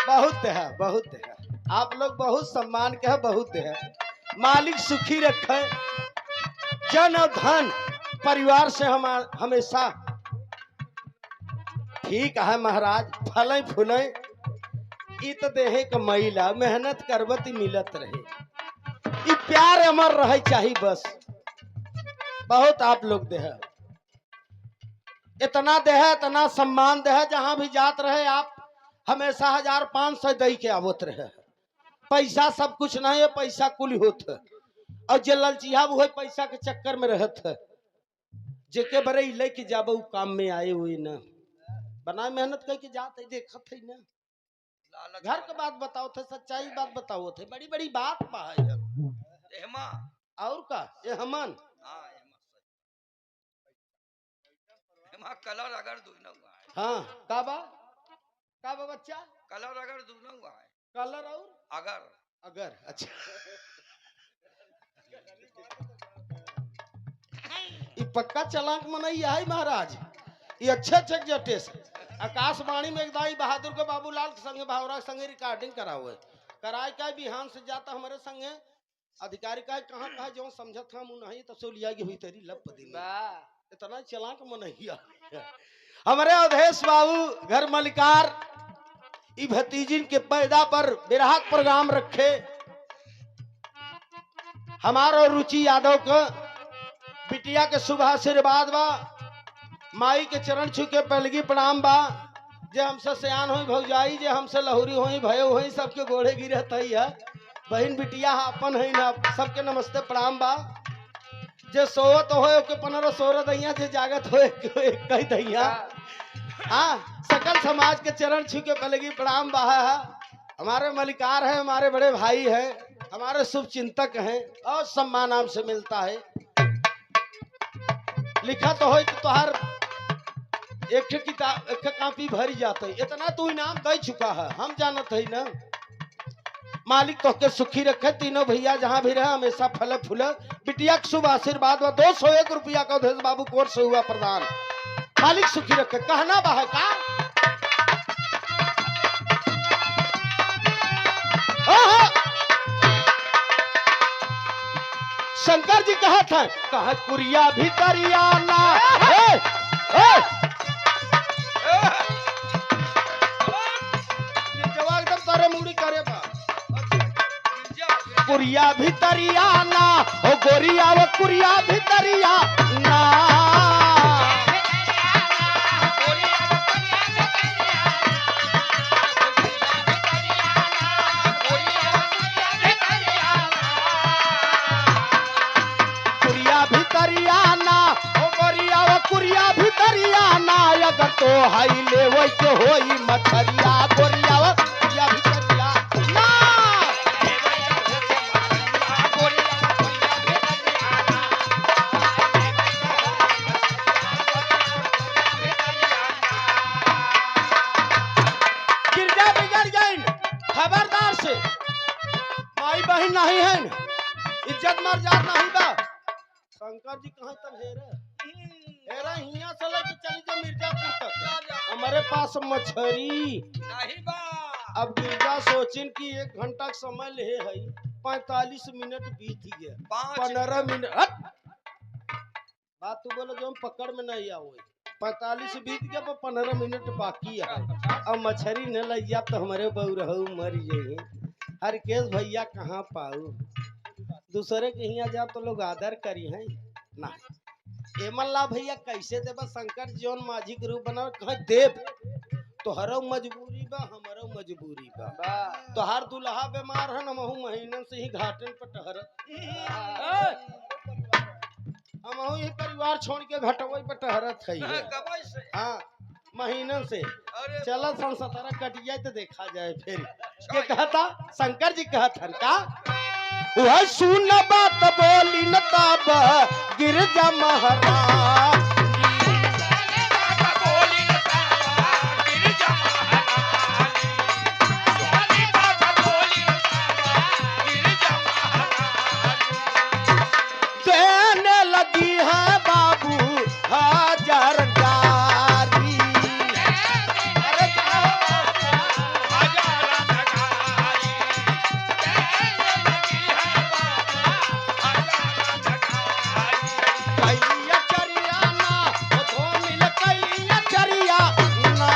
बहुत है आप लोग बहुत सम्मान के है बहुत है मालिक सुखी रखे जन और धन परिवार से हम हमेशा ठीक है महाराज फले फूले इत देहे का महिला मेहनत करबती मिलत रहे प्यार अमर रहे चाहिए बस बहुत आप लोग दे इतना दे इतना सम्मान दे जहां भी जात रहे आप हमेशा 1500 दई के आवत रहे पैसा सब कुछ नहीं है पैसा कुल होत है और जे ललचिया वो है पैसा के चक्कर में रहत है जेके बरे लेके जाबो काम में आए हुए न बना मेहनत करके जाते देखत है ना घर के बात बताओ थे सच्चाई बात बताओ थे बड़ी बड़ी बात पाए और का ये हमन कलर अगर दूना हुआ है हाँ का बा बच्चा कलर अगर दूना हुआ है कलर और अगर अच्छा ये पक्का चलाक मनई है महाराज ये अच्छे जटे से आकाशवाणी में एक दाई बहादुर के बाबूलाल के संगे भावरा के संगे रिकॉर्डिंग करावे कराय का बिहान से जाता हमारे संगे अधिकारी का कहाँ कहा जो समझत हम नहीं तो सोलिया की हुई तेरी लब दिन इतना चलाक मनैया हमारे अवधेश बाबू घर मलिकार ई भतीजिन के पैदा पर विराट प्रोग्राम रखे हमारो रुचि यादव का बिटिया के शुभ आशीर्वाद बा माई के चरण छू के पलगी प्रणाम बा जे हमसे सयान होई भौजाई जे हमसे लहुरी होई भयो होई सबके गोड़े गिरत है बहन बिटिया अपन है ना सबके नमस्ते प्रणाम बा जे सोवत होए के 15-16 दैया जे जागत होए कई दैया हाँ सकल समाज के चरण छू के पलगी प्रणाम बा है हमारे मलिकार है हमारे बड़े भाई है हमारे शुभ चिंतक हैं और सम्मान नाम से मिलता है लिखा तो हो तो तुहार एक किताब एक कॉपी भरी जाते इतना तू इनाम दे चुका है हम जानत है ना मालिक तो के सुखी रखे तीनों भैया जहां भी रहे हमेशा फल फूल बिटिया के शुभ आशीर्वाद व 201 रुपया का अवधेश बाबू कोर्स से हुआ प्रदान मालिक सुखी रखे कहना बा है का शंकर जी कहा था कहा कुरिया भीतरिया ना एकदम तारे मुड़ी करे बा कुरिया भीतरिया ना हो गोरिया वो कुरिया भीतरिया ना कुरिया भितरिया ना अगर तो हाई ले वही के होई मछरिया गोरिया कुरिया भितरिया ना गिरजा बिगड़ गई खबरदार से माई बहन नहीं है इज्जत मर जात नहीं बा शंकर जी कहाँ तक हेरा हिया से लेके चली जा मिर्जापुर तक हमारे पास मछरी नहीं बा। अब गिरजा सोचिन कि 1 घंटा का समय ले है 45 मिनट बीत गया 15 मिनट बात तू बोलो जो हम पकड़ में नहीं आओ 45 बीत गया पर 15 मिनट बाकी है अब मछरी न लैया तो हमारे बहू रहू मर जाए हरकेश भैया कहाँ पाऊ दूसरे के यहाँ जा तो लोग आदर करी हैं ना एमन ला भैया कैसे देबा शंकर जौन माझी के रूप बना कह देव तोहरो मजबूरी बा हमारो मजबूरी बा तोहार दुल्हा बीमार है हमहू महीनन से ही घाटन पर टहरत हमहू ये परिवार छोड़ के घटवई पर टहरत है हाँ महीनन से चलो सन 17 कट जाए तो देखा जाए फिर के कहता शंकर जी कहत हन का वह सुन बात बोली न तब गिरजा महाराज देने लगी है बाबू 1000 गारी कैलिया चरिया ना ओ धोमिल कैलिया चरिया ना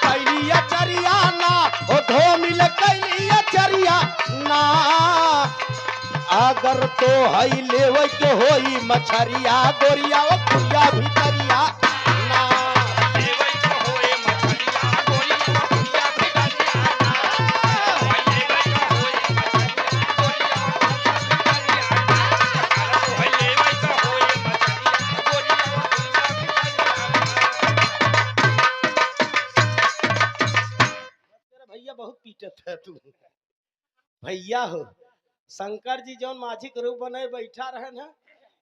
कैलिया चरिया ना ओ धोमिल कैलिया चरिया ना अगर तो हई लेवे के होई मछरिया गोरिया ओ कुरिया भितरिया ना भैया बहुत पीटत है तू भैया हो शंकर जी जौन माझी के रूप बने बैठा रहे ना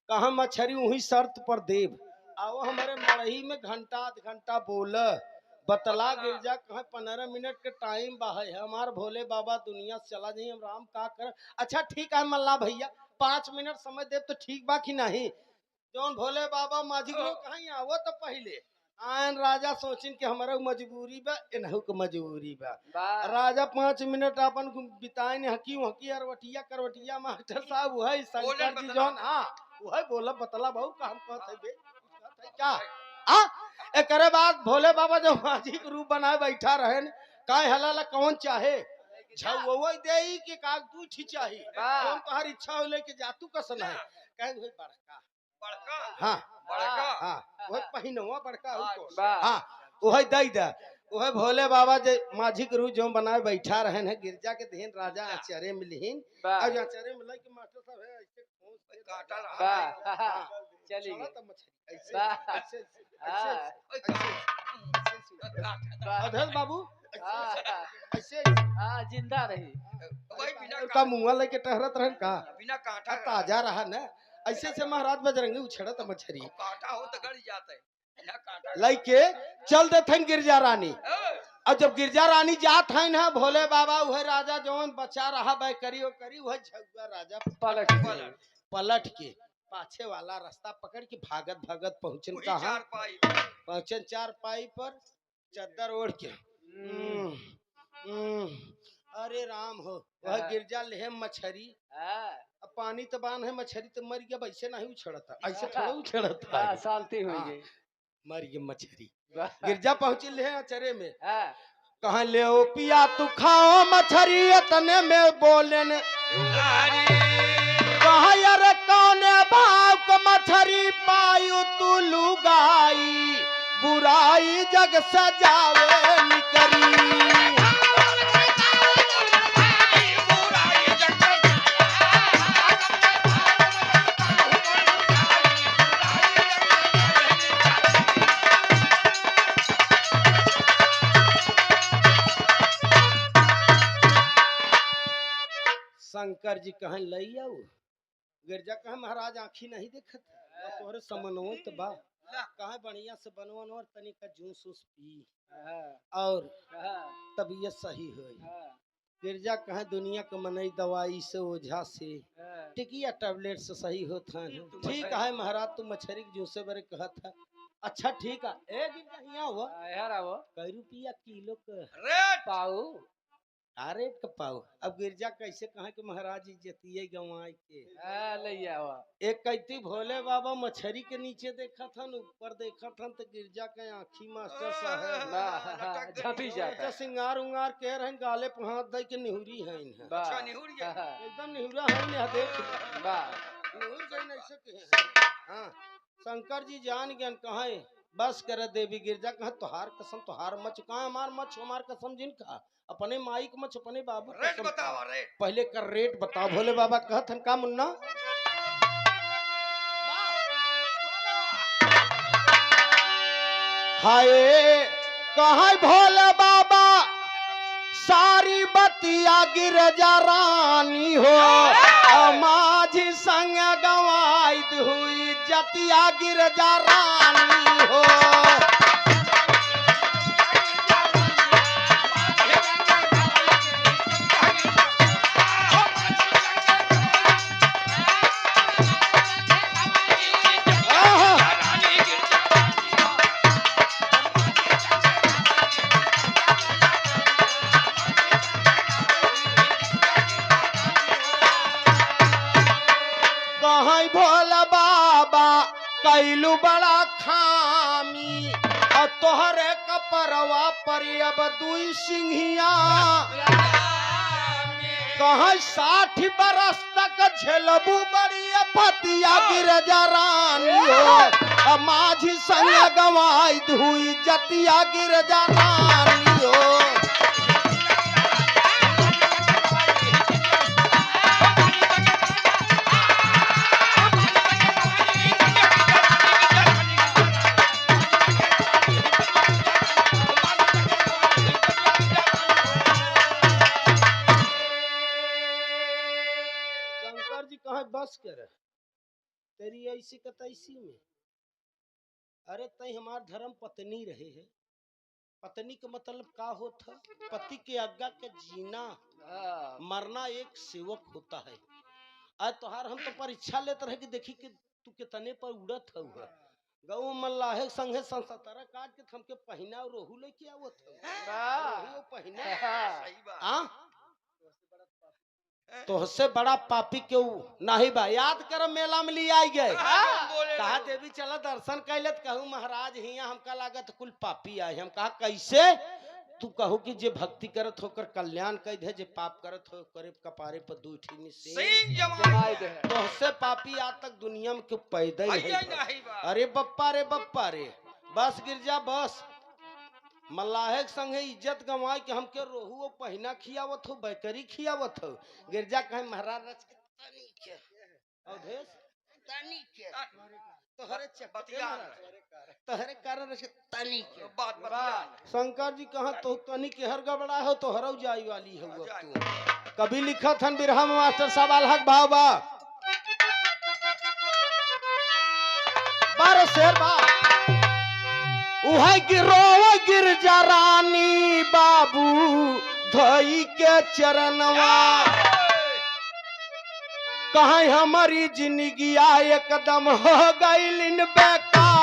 कहा मछरी वही शर्त पर देव आओ हमारे मरही में घंटा आध घंटा बोल बतला गिरजा कहा 15 मिनट के टाइम बाहे है हमार भोले बाबा दुनिया से चला जाइए हम राम का कर अच्छा ठीक है मल्ला भैया 5 मिनट समय देव तो ठीक बा कि नहीं जौन भोले बाबा माझी के रूप कहीं आवो तो पहले आयन राजा सोचिन कि हमारा मजबूरी बा इनहु के मजबूरी बा राजा 5 मिनट अपन बिताइन हकी हकी अरवटिया करवटिया मास्टर साहब वही शंकर जी जौन हां वही बोला बतला बहु का हम कहत है बे क्या हां एकरे बाद भोले बाबा जो माझी के रूप बनाए बैठा रहे काय हलाला कौन चाहे झवई देई कि काग तू छी चाही कौन तोहर इच्छा होले कि जातू कसन है कहे भाई बड़का बड़का हां बड़का हां वह पहिनवा बड़का हो हां वही दई दा वह भोले बाबा जे माझी के रूप जो बनाए बैठा रहे हैं गिरजा के देहन राजा आचार्य मिलहिन और आचार्य मिला कि मास्टर साहब है ऐसे खोस काटा रहा चली ऐसे अधल बाबू ऐसे जिंदा रही भाई बिना का मुंह लेके टहरत रहन का बिना काटा ताजा रहा ना ऐसे से महाराज बजरंगी उछड़त मछरी काटा हो तो गड़ जाता है बिना काटा लइके चल देथन गिरजा रानी और जब गिरजा रानी जात है ना भोले बाबा वह राजा जौन बचा रहा बै करी वह झगुआ राजा पलट के पाछे वाला रास्ता पकड़ के भागत भागत पहुंचन कहा पहुंचन 4 पाई पर चद्दर ओढ़ के अरे राम हो वह गिरजा ले मछरी अब पानी तो बान है मछरी तो मर गया वैसे नहीं उछड़ता ऐसे थोड़ा उछड़ता सालती हुई गई मर गई मछरी गिरजा पहुंची ले अचरे में कहा ले ओ पिया तू खाओ मछरी इतने में बोले ने कहा यार कौन भाव को मछरी पायु तू लुगाई बुराई जग सजावे निकरी। शंकर जी कहें लई आऊ गिरजा कहे महाराज आँखी नहीं देखत तोहरे समन्वय बा कहे बढ़िया से बनवन और तनिक जूस उस पी और तबीयत सही हो। गिरजा कहे दुनिया के मनई दवाई से ओझा से टिकिया टैबलेट से सही होता है। ठीक है महाराज तू मछरी के जूसे बरे कहत है। अच्छा ठीक है ए गिरजा हियां हुआ कई रुपया किलो के रेट पाऊ रेट का पाओ। अब गिरजा कैसे कहा कि महाराज इज्जतिये गंवाई के लैया एक कैती भोले बाबा मछरी के नीचे देखा था ऊपर देखा था तो गिरजा के आँखी मास्टर साहब झपी जाता सिंगार उंगार के रहन गाले पे हाथ दे के निहुरी है अच्छा निहुर गया एकदम निहुरा है ना देख निहुर गई ऐसे के। हाँ शंकर जी जान ज्ञान कहा बस कर देवी गिरजा कहा तुहार कसम तुहार मच कहा हमार मच हमार कसम जिनका अपने माइक मच अपने बाबू रेट बताओ रेट पहले कर रेट बताओ। भोले बाबा कहत हन का मुन्ना हाय कहा भोले बाबा सारी बतिया गिरजा रानी हो माझी संग गवाई हुई जतिया गिरजा रानी हो। भोला बाबा कैलू बड़ा खामी और तोहरे कपरवा पर अब दुई सिंहिया कहा 60 बरस तक झेलबू बड़ी पतिया गिरजा रानी हो माझी संग गवाई हुई जतिया गिरजा रानी हो। बस कर तेरी ऐसी कतैसी में अरे तई हमार धर्म पत्नी रहे है। पत्नी का मतलब का होता पति के आज्ञा के जीना मरना एक सेवक होता है। आज तोहार हम तो परीक्षा लेते रहे कि देखी कि तू कितने पर उड़त हुआ गौ मल्लाहे संगे संसतरा काट के हमके पहिना और रोहू लेके आवत हो पहिना सही बात तो उससे बड़ा पापी क्यों नहीं बा याद कर मेला में ले आई गए कहा देवी चला दर्शन कैले कहूँ महाराज हिया हमका लागत कुल पापी आए हम कहा कैसे तू कहू कि जे भक्ति करत होकर कल्याण कह दे जे पाप करत हो करे कपारे पर दू ठीनी से तो उससे पापी आज तक दुनिया में क्यों पैदा ही है। अरे बप्पा रे बस गिरजा बस मल्लाहे संगे इज्जत गंवाई के हमके रोहू पहिना खियावत हो बैकरी खियावत हो। गिरजा कहे महाराज रच के तनी के अवधेश तनी के तोहरे चपतिया तोहरे कारण रच के तनी के बात बता शंकर जी कहा तो तनी के हर गबड़ा हो तो हरौ जाई वाली हो तू कभी लिखत हन बिरहा मास्टर साहब अलहक बाबा बार शेर बा उहाई गिरो गिरजा रानी बाबू धोई के चरणवा कहा हमारी जिंदगी एकदम हो गई बेकार।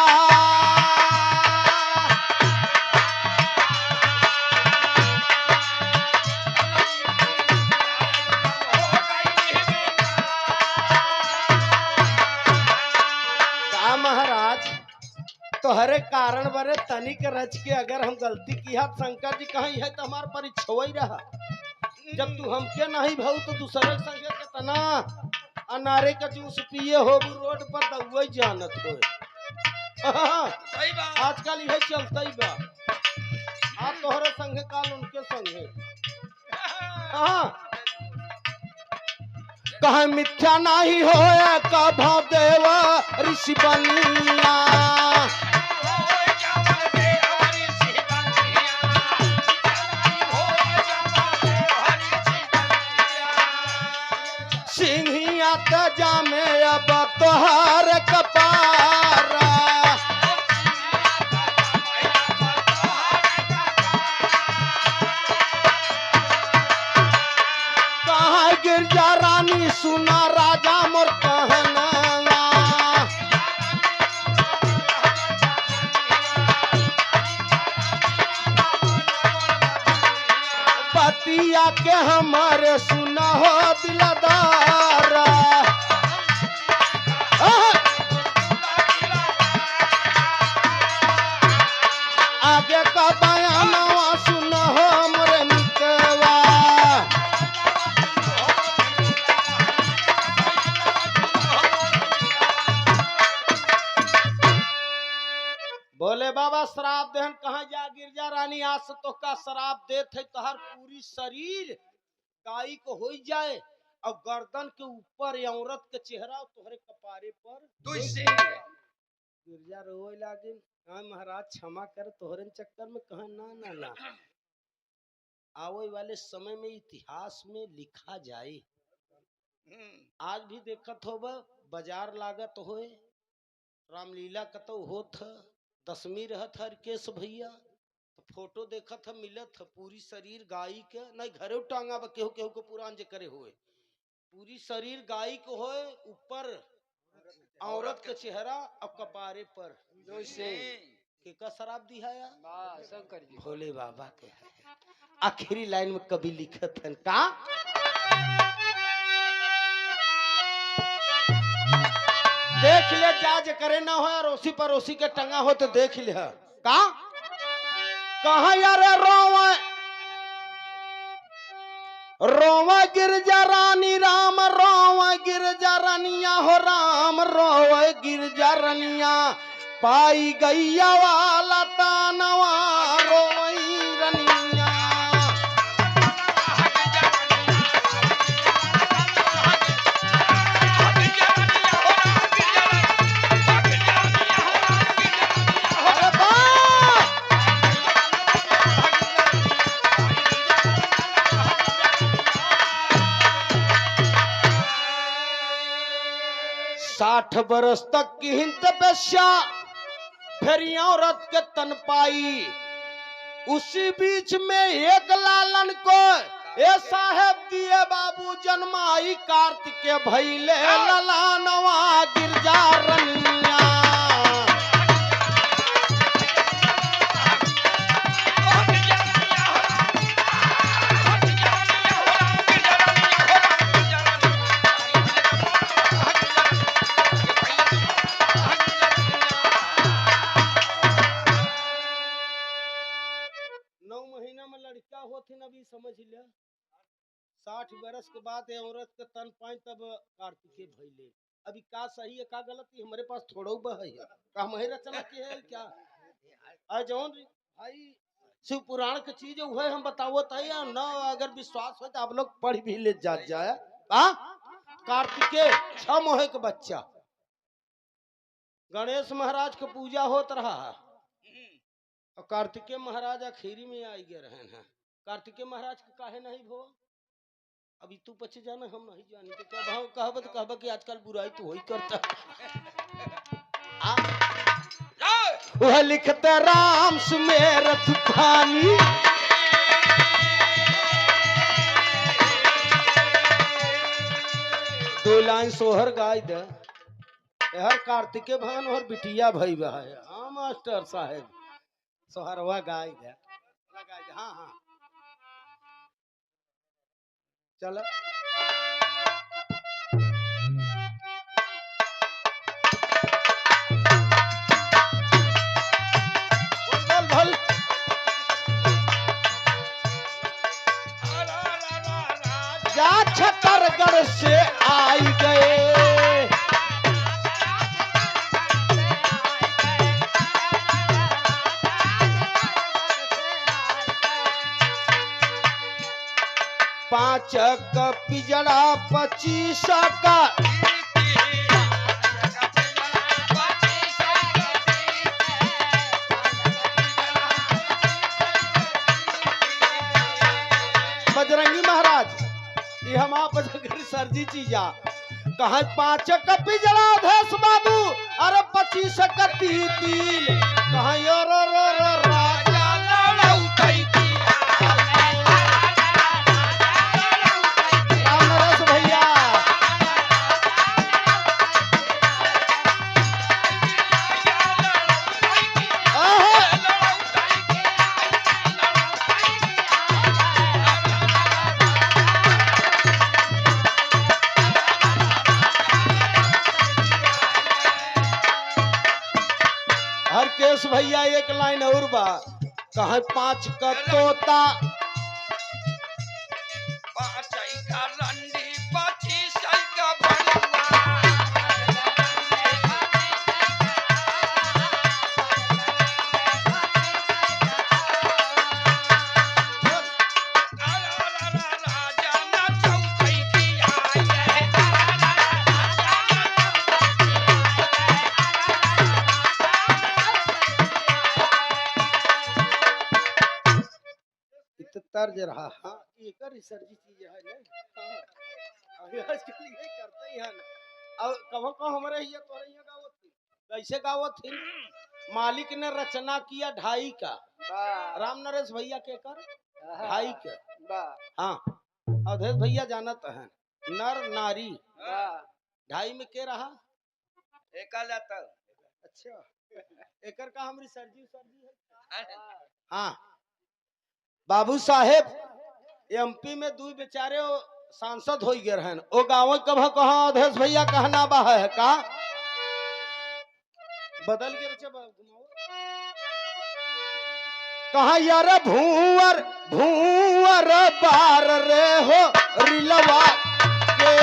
महाराज तोहरे कारण बरे तनिक रच के अगर हम गलती की है शंकर जी कहीं है तो हमार परीक्षा ही रहा जब तू हमके नहीं भाऊ तो दूसरे संगे कितना अनारे का जूस पिए हो रोड पर दउई जानत हो सही बात आजकल यह चलता ही बा। आप तोहरे संगे काल उनके संगे। हाँ कहे मिथ्या नहीं होए कभो देव ऋषि बनिया। सिंहिया तजा में अब तोहर कपारा। कहाँ गिरजा रानी सुना राजा मोर कहना। बतिया के हमारे सुना हो दिलदारा। आगे का बयानवा सुना हो मोरे मितवा। बोले बाबा शराब देहन कहाँ जा गिरजा रानी आज से तो का शराब देत है तोहर पूरी शरीर गाय को हो जाए और गर्दन के ऊपर औरत के चेहरा तोहरे कपारे पर तुझसे गिरजा रोए लागे। हाँ महाराज क्षमा कर तोहरे चक्कर में कहा ना ना ना आवे वाले समय में इतिहास में लिखा जाए। आज भी देखत होब बाजार लागत होए रामलीला कतो होत ह दशमी रहत हर केस भैया तो फोटो देखत ह मिलत ह पूरी शरीर गाय के नहीं घरे टांगा बा केहू केहू को पुरान जे करे हुए पूरी शरीर गाय को होए ऊपर औरत के चेहरा और कपारे पर के का शराब दिहाया शंकर जी भोले बाबा के है। आखिरी लाइन में कभी लिखत हन का देख ले जाज करे ना हो अरोसी पड़ोसी के टंगा हो तो देख ले का कहा यार रोवा रोवा गिरजा रानी राम रोवा गिरजा रनिया हो राम रोवा गिरजा रनिया पाई गैया वाला तानवा रोई रनिया। साठ बरस तक की हिंद तपस्या फिर औरत के तन पाई। उसी बीच में एक लालन को ए साहेब दिए बाबू जन्माई कार्तिके भैले ललानवा गिरजा रनिया। अभी समझ लिया 60 बरस के बाद औरत के तन पाई तब कार्तिके भइले। अभी का सही है का गलत है हमारे पास थोड़ा है का मही रचना के है क्या जौन भाई शिव पुराण के चीज है हम बतावत है या न अगर विश्वास हो तो आप लोग पढ़ भी ले जात जाए। कार्तिके 6 मोहे के बच्चा गणेश महाराज के पूजा होत रहा है और कार्तिकेय महाराज आखिरी में आई गए रहे हैं। कार्तिकेय महाराज के काहे नहीं भो अभी तू पछ जाना हम नहीं जानी तो कहब तो कहब कि आजकल बुराई तो वही करता वह लिखते राम सुमेर तूफानी दो लाइन सोहर गाय दे हर कार्तिकेय भान और बिटिया भाई बा है। हाँ मास्टर साहेब सोहरवा गाय दे हाँ हाँ चलो भल जा छतरगढ़ से आई गए 5 का पिजड़ा 25 का बजरंगी महाराज ये हम आप सर जी चीजा कहा 5 का पिजड़ा धस बाबू अरे 25 का तील कहा यो रो रो रो राजा लड़ौतई की राम नरेश भैया हर केस भैया एक लाइन और बा कहा 5 का तोता 5 का रंडी 25 का भरुआ राजा ना चौथई की आई तर्ज रहा हाँ एकर सर जी चीज है ना हाँ अभी आजकल ये करते ही हैं अब कहो कहो हमारे ये तोरे ये गावत थी कैसे गावत थी मालिक ने रचना किया 2.5 का राम नरेश भैया के कर 2.5 का हाँ अवधेश भैया जानत है नर नारी 2.5 में के रहा एका लाता अच्छा एकर का हमारी सरजी है हाँ बाबू साहेब एमपी में 2 बेचारे सांसद हो गए हैं ओ गाँव कहाँ कहाँ अवधेश भैया कहना बा है का बदल के कहा यार भूअर भूअर बार रे हो रिलवा के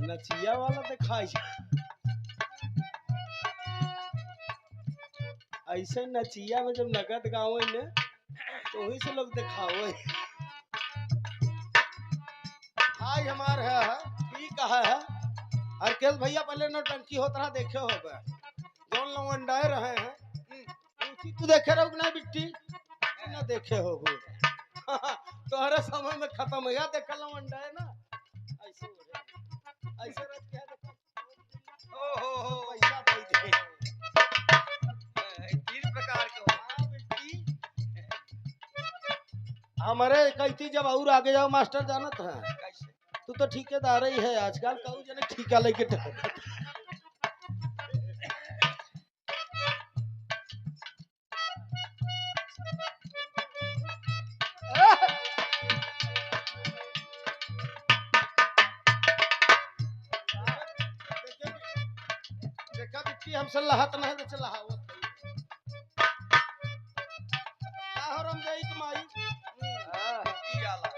नचिया वाला दिखाई ऐसे नचिया में जब नगद गाँव ने तो वही से लोग दिखाओ आज हमार है ठीक है हरकेश भैया पहले नौटंकी होता रहा देखे हो जौन लवंडाए रहे हैं तू देखे रहो ना बिट्टी ना देखे हो तोहरे समय में खत्म हो गया देखा लवंडाए ना ऐसे हो गया ऐसे रख के हो पैसा दे दे 3 प्रकार के हमारे कहती जब और आगे जाओ मास्टर जानत है कैसे तू तो ठेकेदार ही है आजकल कहू जने ठेका लेके देखा बिट्टी हमसे लहत नहीं तो चला हम जाई कमाई ई आला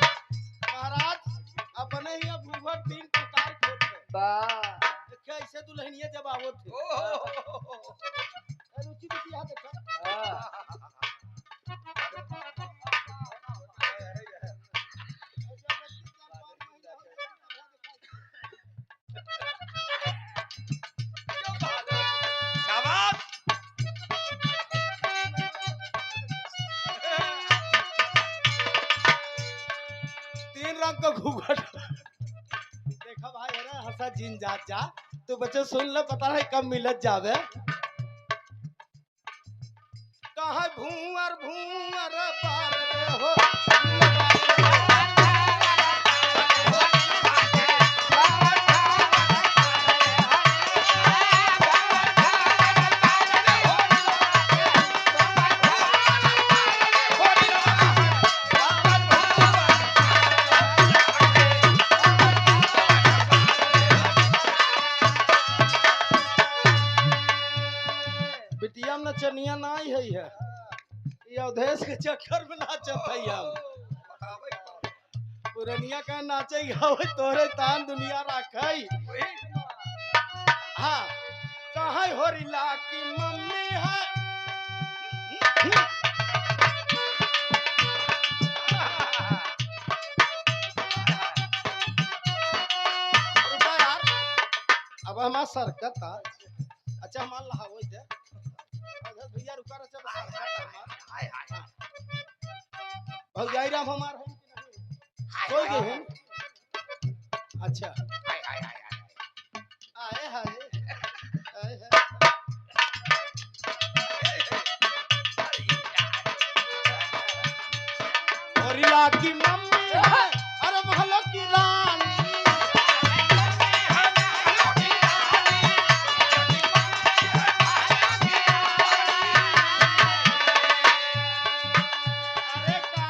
महाराज अपने ही घूंघट 3 प्रकार के ऐसे दुल्हनिया जब आवत थे रुचि बिटिया देखा शाबाश 3 रंग का घूंघट देखा भाई अरे हंसा जिन जात जा तो बच्चे सुन ले पता है कब मिलत जावे कहा भूअर भूअर पार रे हो नचनिया ना ही है ये अवधेश के चक्कर में नाचत है हम बताबै तो। पुरनिया का नाचे गावे तोरे तान दुनिया राखई वही। हाँ कहाँ होरिला की मम्मी है रुका यार अब हमारा सरकत था अच्छा हमारा लहावो दे अगर भैया रुका रहा चल सरकत हमार हाय हाय। भौजाई राम हमार है कि नहीं कोई गए हैं अच्छा हाय हाय हाय हाय। आए हाय आए हाय होरिला की मम्मी है अरे महलो की रानी अरे का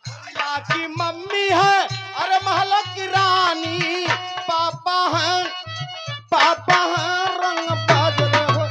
होरिला की मम्मी है अरे महलो की रानी पापा हैं रंग बाजरे हो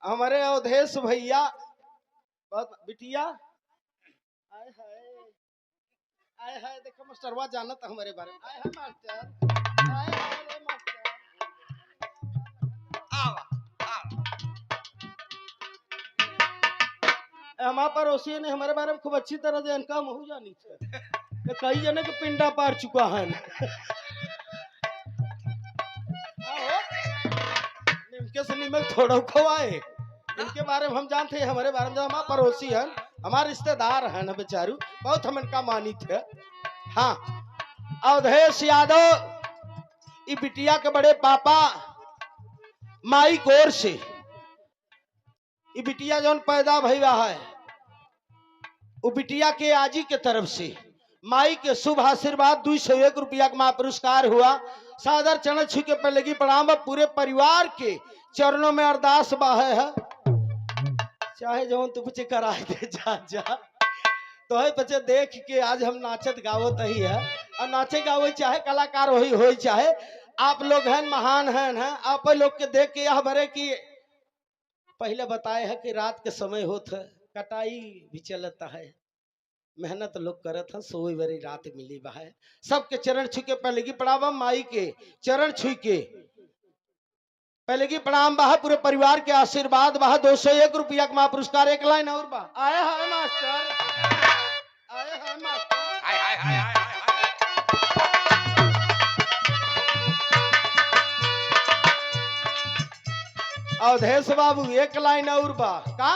हमारे अवधेश भैया बहुत बिटिया आए हाय देखो मास्टरवा जानत हमारे बारे में आए हाय मास्टर आए हाय मास्टर आवा आवा। हमारे पड़ोसी ने हमारे बारे में खूब अच्छी तरह से इनका महू जानी थे तो कई जने के पिंडा पार चुका है निमके से निमक थोड़ा खवाए इनके बारे में हम जानते हैं हमारे बारे में हमारे पड़ोसी हैं हमारे रिश्तेदार हैं ना बेचारू बहुत हम इनका मानित है हाँ अवधेश यादव ई बिटिया के बड़े पापा माई कोर से ई बिटिया जौन पैदा भैया है वो बिटिया के आजी के तरफ से माई के शुभ आशीर्वाद 201 रुपया का महापुरस्कार हुआ सादर चरण छू के पहले की प्रणाम पूरे परिवार के चरणों में अरदास बाहे है चाहे जौन तू बच्चे कराए दे जा तो है बच्चे देख के आज हम नाचत गावत ही है और नाचे गावे चाहे कलाकार हो चाहे आप लोग हैं महान हैं आप लोग के देख के यह बरे की पहले बताए है कि रात के समय होता कटाई भी चलता है मेहनत लोग करत है सोई बड़ी रात मिली बा है सबके चरण छू के पहले की प्रणाम माई के चरण छू के पहले की प्रणाम बा पूरे परिवार के आशीर्वाद बा 201 रुपया का पुरस्कार एक लाइन और बा आए हाय मास्टर आए हाय मास्टर हाय हाय हाय हाय हाय। अवधेश बाबू एक लाइन और बा का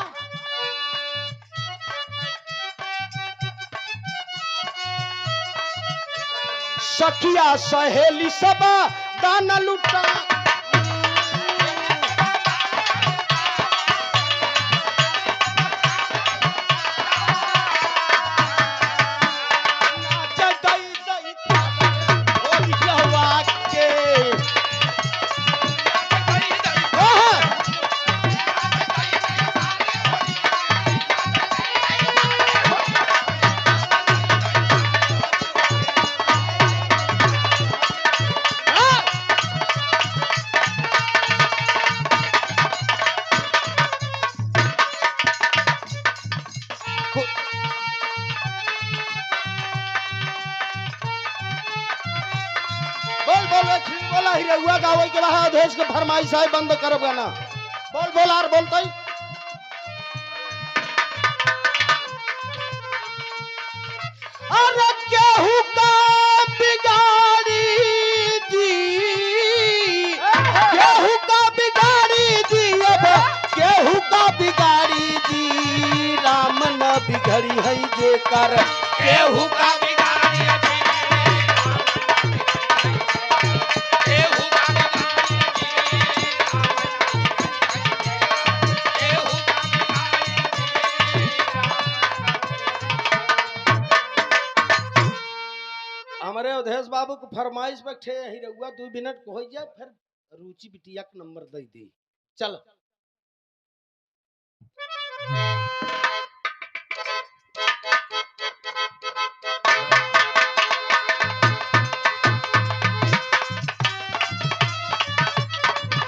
सखिया सहेली सब दाना लुटा बोला हिरहुआ गावे के बाद अवधेश के फरमाइश है बंद करब गाना बोल आर बोलते अरे केहू का बिगाड़ी दी केहू का बिगाड़ी दी अब केहू का बिगाड़ी दी राम न बिगड़ी है जे कर केहू का बाबू को फरमाइश पे ठे ही रहुआ 2 मिनट को हो जाए फिर रुचि बिटिया का नंबर दे दे। चल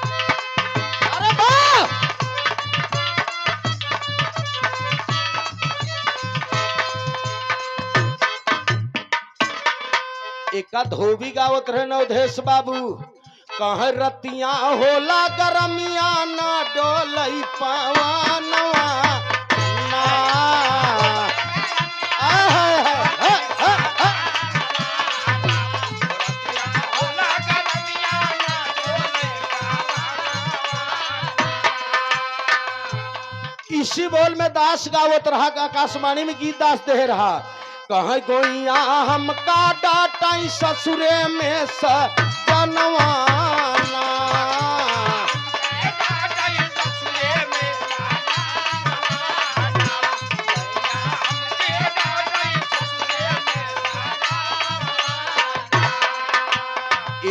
अरे वाह एका धोबी गावत रहे नवधेश बाबू कह रतिया होला गरमिया ना डोलई पवनवा ना इसी बोल में दास गावत रहा आकाशवाणी में गीत दास दे रहा कह गोइया हमका डाटाई ससुरे में सजनवाना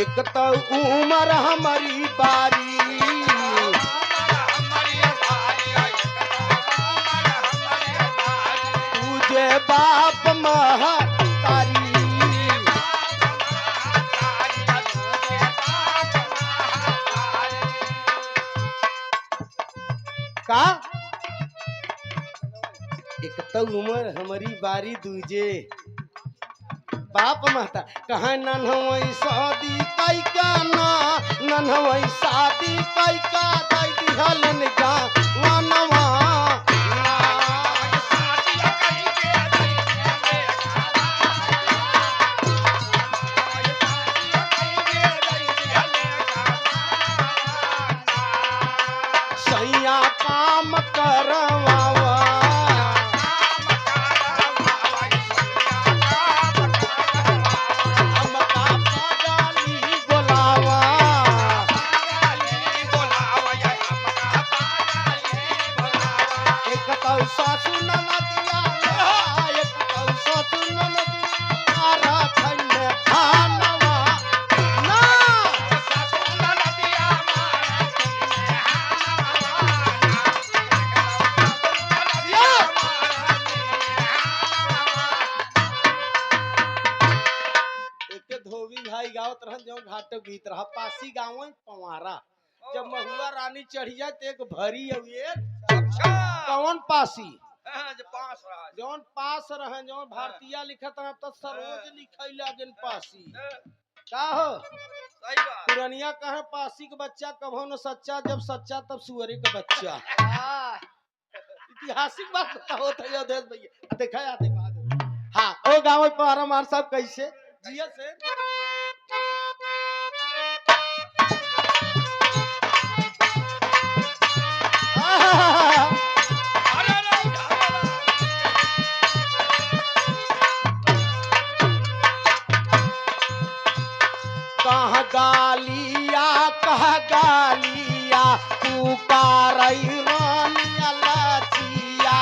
एक तो उम्र हमारी बारी तुझे बाप महतारी का एक तो उम्र हमारी बारी दूजे बाप महता कहा नन्हवई शादी कई का ना नन्हवई शादी कई का दाई दिहलन जा वनवा सैया काम करवावा हमका पगाली बोलावा एक तो सासु ननदिया एक तो सासु ननदिया राखन में खानवा ना एक धोबी भाई गावत रहन जो घाट गीत रहा पासी गाँव पवारा जब महुआ रानी चढ़ी जाए तो एक भरी हुए कौन पासी जौन पास रहे जौन भारतीय लिखत रहा तो सरोज लिखैले अगन पासी का हो पुरनिया कहे पासी के बच्चा कभो न सच्चा जब सच्चा तब सुअरे का बच्चा ऐतिहासिक बात होत है अवधेश भैया देखा या देखा हाँ ओ गाँव पर मार साहब कैसे जिया से कह गालिया पुकारई रानिया लचिया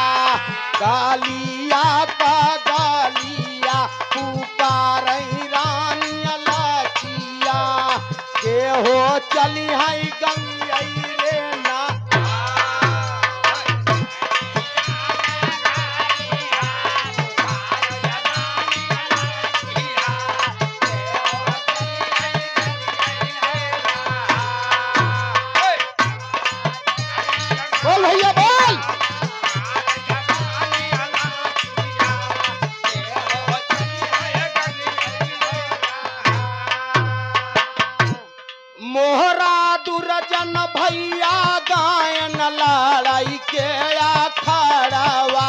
गालिया कह गालिया पुकारई रानिया लचिया के हो चली है गंगई रे ना बोल भैया बोल मोहरा दुर्जन भैया गायन लड़ाई के अखड़वा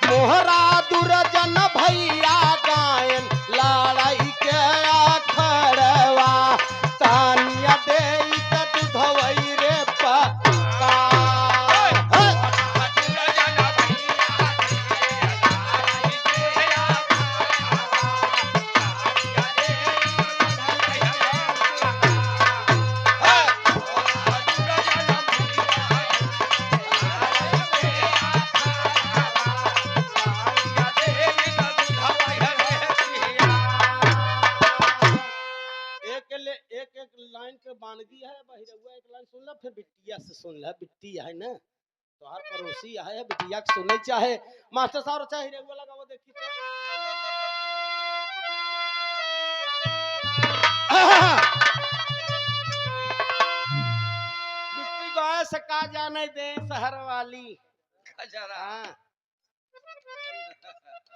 मोहरा दुर्जन भैया गायन लड़ाई के अखड़वा तानिया दे दूधवई रे पका सुन ला बिट्टी है ना तोहार पड़ोसी है बिटिया के सुने चाहे मास्टर साहब चाहे रेगुआ लगाओ देखी तो बिट्टी गाय से का जाने दे शहर वाली खजरा हाँ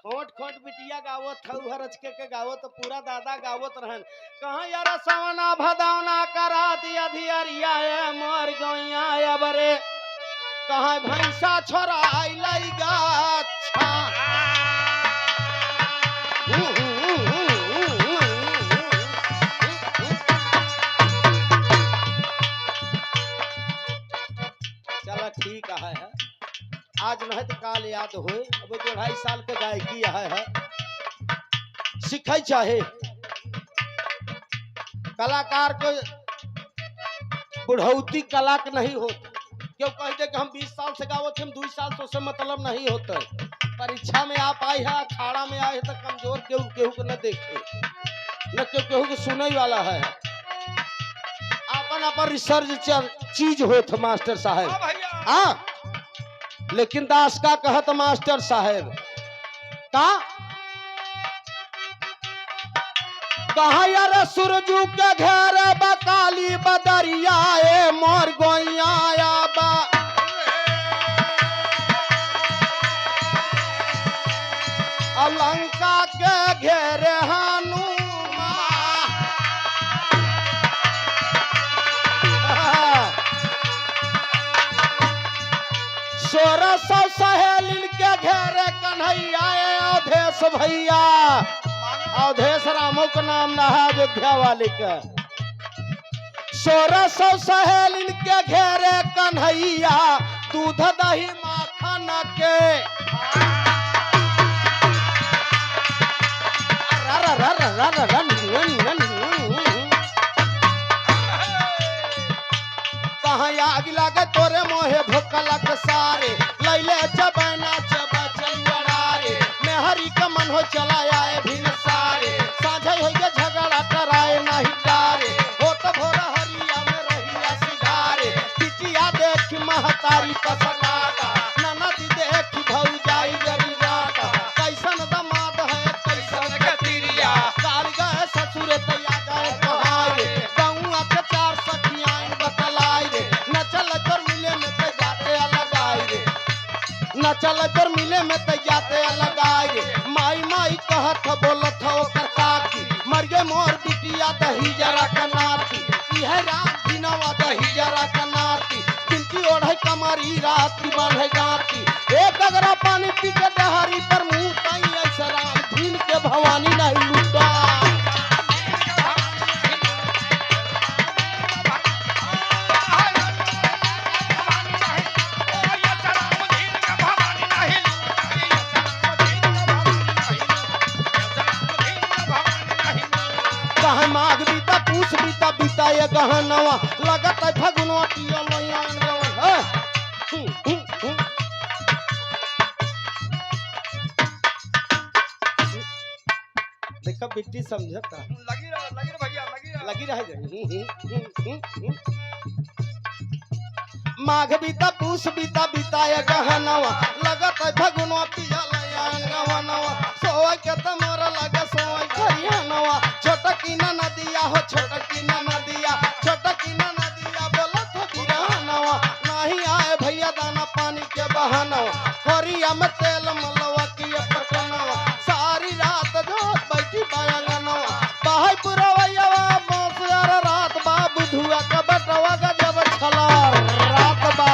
खोट खोट बिटिया गावत हऊ हरच के गावत पूरा दादा गावत रहन कहाँ यार सवना भदावना करा दिया धियरिया मोर गैया बरे कहाँ भैंसा छोरा आई गाछा चलो ठीक है आज नहीं तो काल याद होए अब 2.5 साल के गायकी है सीखे चाहे कलाकार को बुढ़ौती कला के नहीं होता क्यों कह दे कि हम 20 साल से गावत हम 2 साल से उससे मतलब नहीं होता परीक्षा में आप आए है अखाड़ा में आए तो कमजोर केहू केहू को न देखे न केहू के सुने वाला है अपन अपन रिसर्च चीज होत मास्टर साहब भैया हाँ लेकिन दास का कहत मास्टर साहेब का कहा यार सूरजू के घेर बकाली बदरिया मोर गोइया बा अलंका के घेरे सोलह सौ सहेलिन के घेरे कन्हैया अवधेश भैया अवधेश रामो का नाम ना है अयोध्या वाले का 1600 सहेलिन के घेरे कन्हैया दूध दही माखन के कहाँ आग लागे तोरे मोहे भोकलक सारे लैले चबैना चबा चलवारे मेहरी का मन हो चला आए भिन सारे साझे हो गए झगड़ा कराए नहीं डारे हो तो भोरा हरिया में रहिया सिधारे बिटिया देख महतारी पसनाटा ननद देख भौजाई जरी जाटा कैसन दमाद है कैसन गतिरिया कार गए ससुरे तैया गए कहाए गौआ के 4 सखियां बतलाई रे न चल कर मिले में ते जाते अलग आई रे न चल कर मिले में ते जाते अलग आई रे माई माई कहत बोलत हो करता की मर गए मोर बिटिया दही जरा कनाती इह रात दिनवा दही जरा कनाती बिनती ओढ़े कमरी रात की बांधे गाती एक अगरा पानी पी के दहारी पर मुंह ताई ऐसा राम धीन के भवानी नहीं लुटा कहाँ माघ बीता पूछ बीता बीता ये गहनवा लगत है फगुनवा पिया लयान गवन है देखा बिट्टी समझता लगी रहा भैया लगी रह माघ बीता पूछ बीता बीता ये गहनवा लगत है फगुनवा पिया लयान गवनवा सोय के तमोर लगे सोय खरियानवा छोटकी ना नदिया हो छोटकी ना नदिया छोटकी ना नदिया बोलत हो बिरहनवा नहीं आए भैया दाना पानी के बहानवा खरिया में तेल मलवा की परकनवा सारी रात जोत बैठी बायंगनवा बाहर पुरवैया मौस यार रात बा बुधुआ का बटवा गजब छला रात बा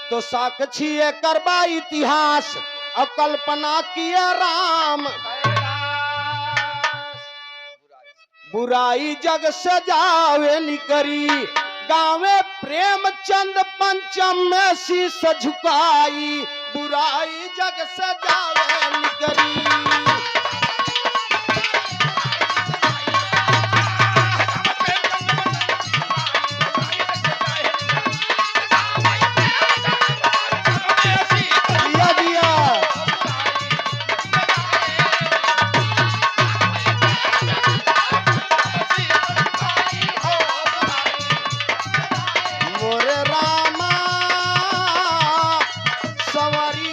तो साक्षी करबा इतिहास और कल्पना किए राम बुराई जग से जावे निकरी गावे प्रेमचंद पंचम में शीश झुकाई बुराई जग से जावे निकरी सवारी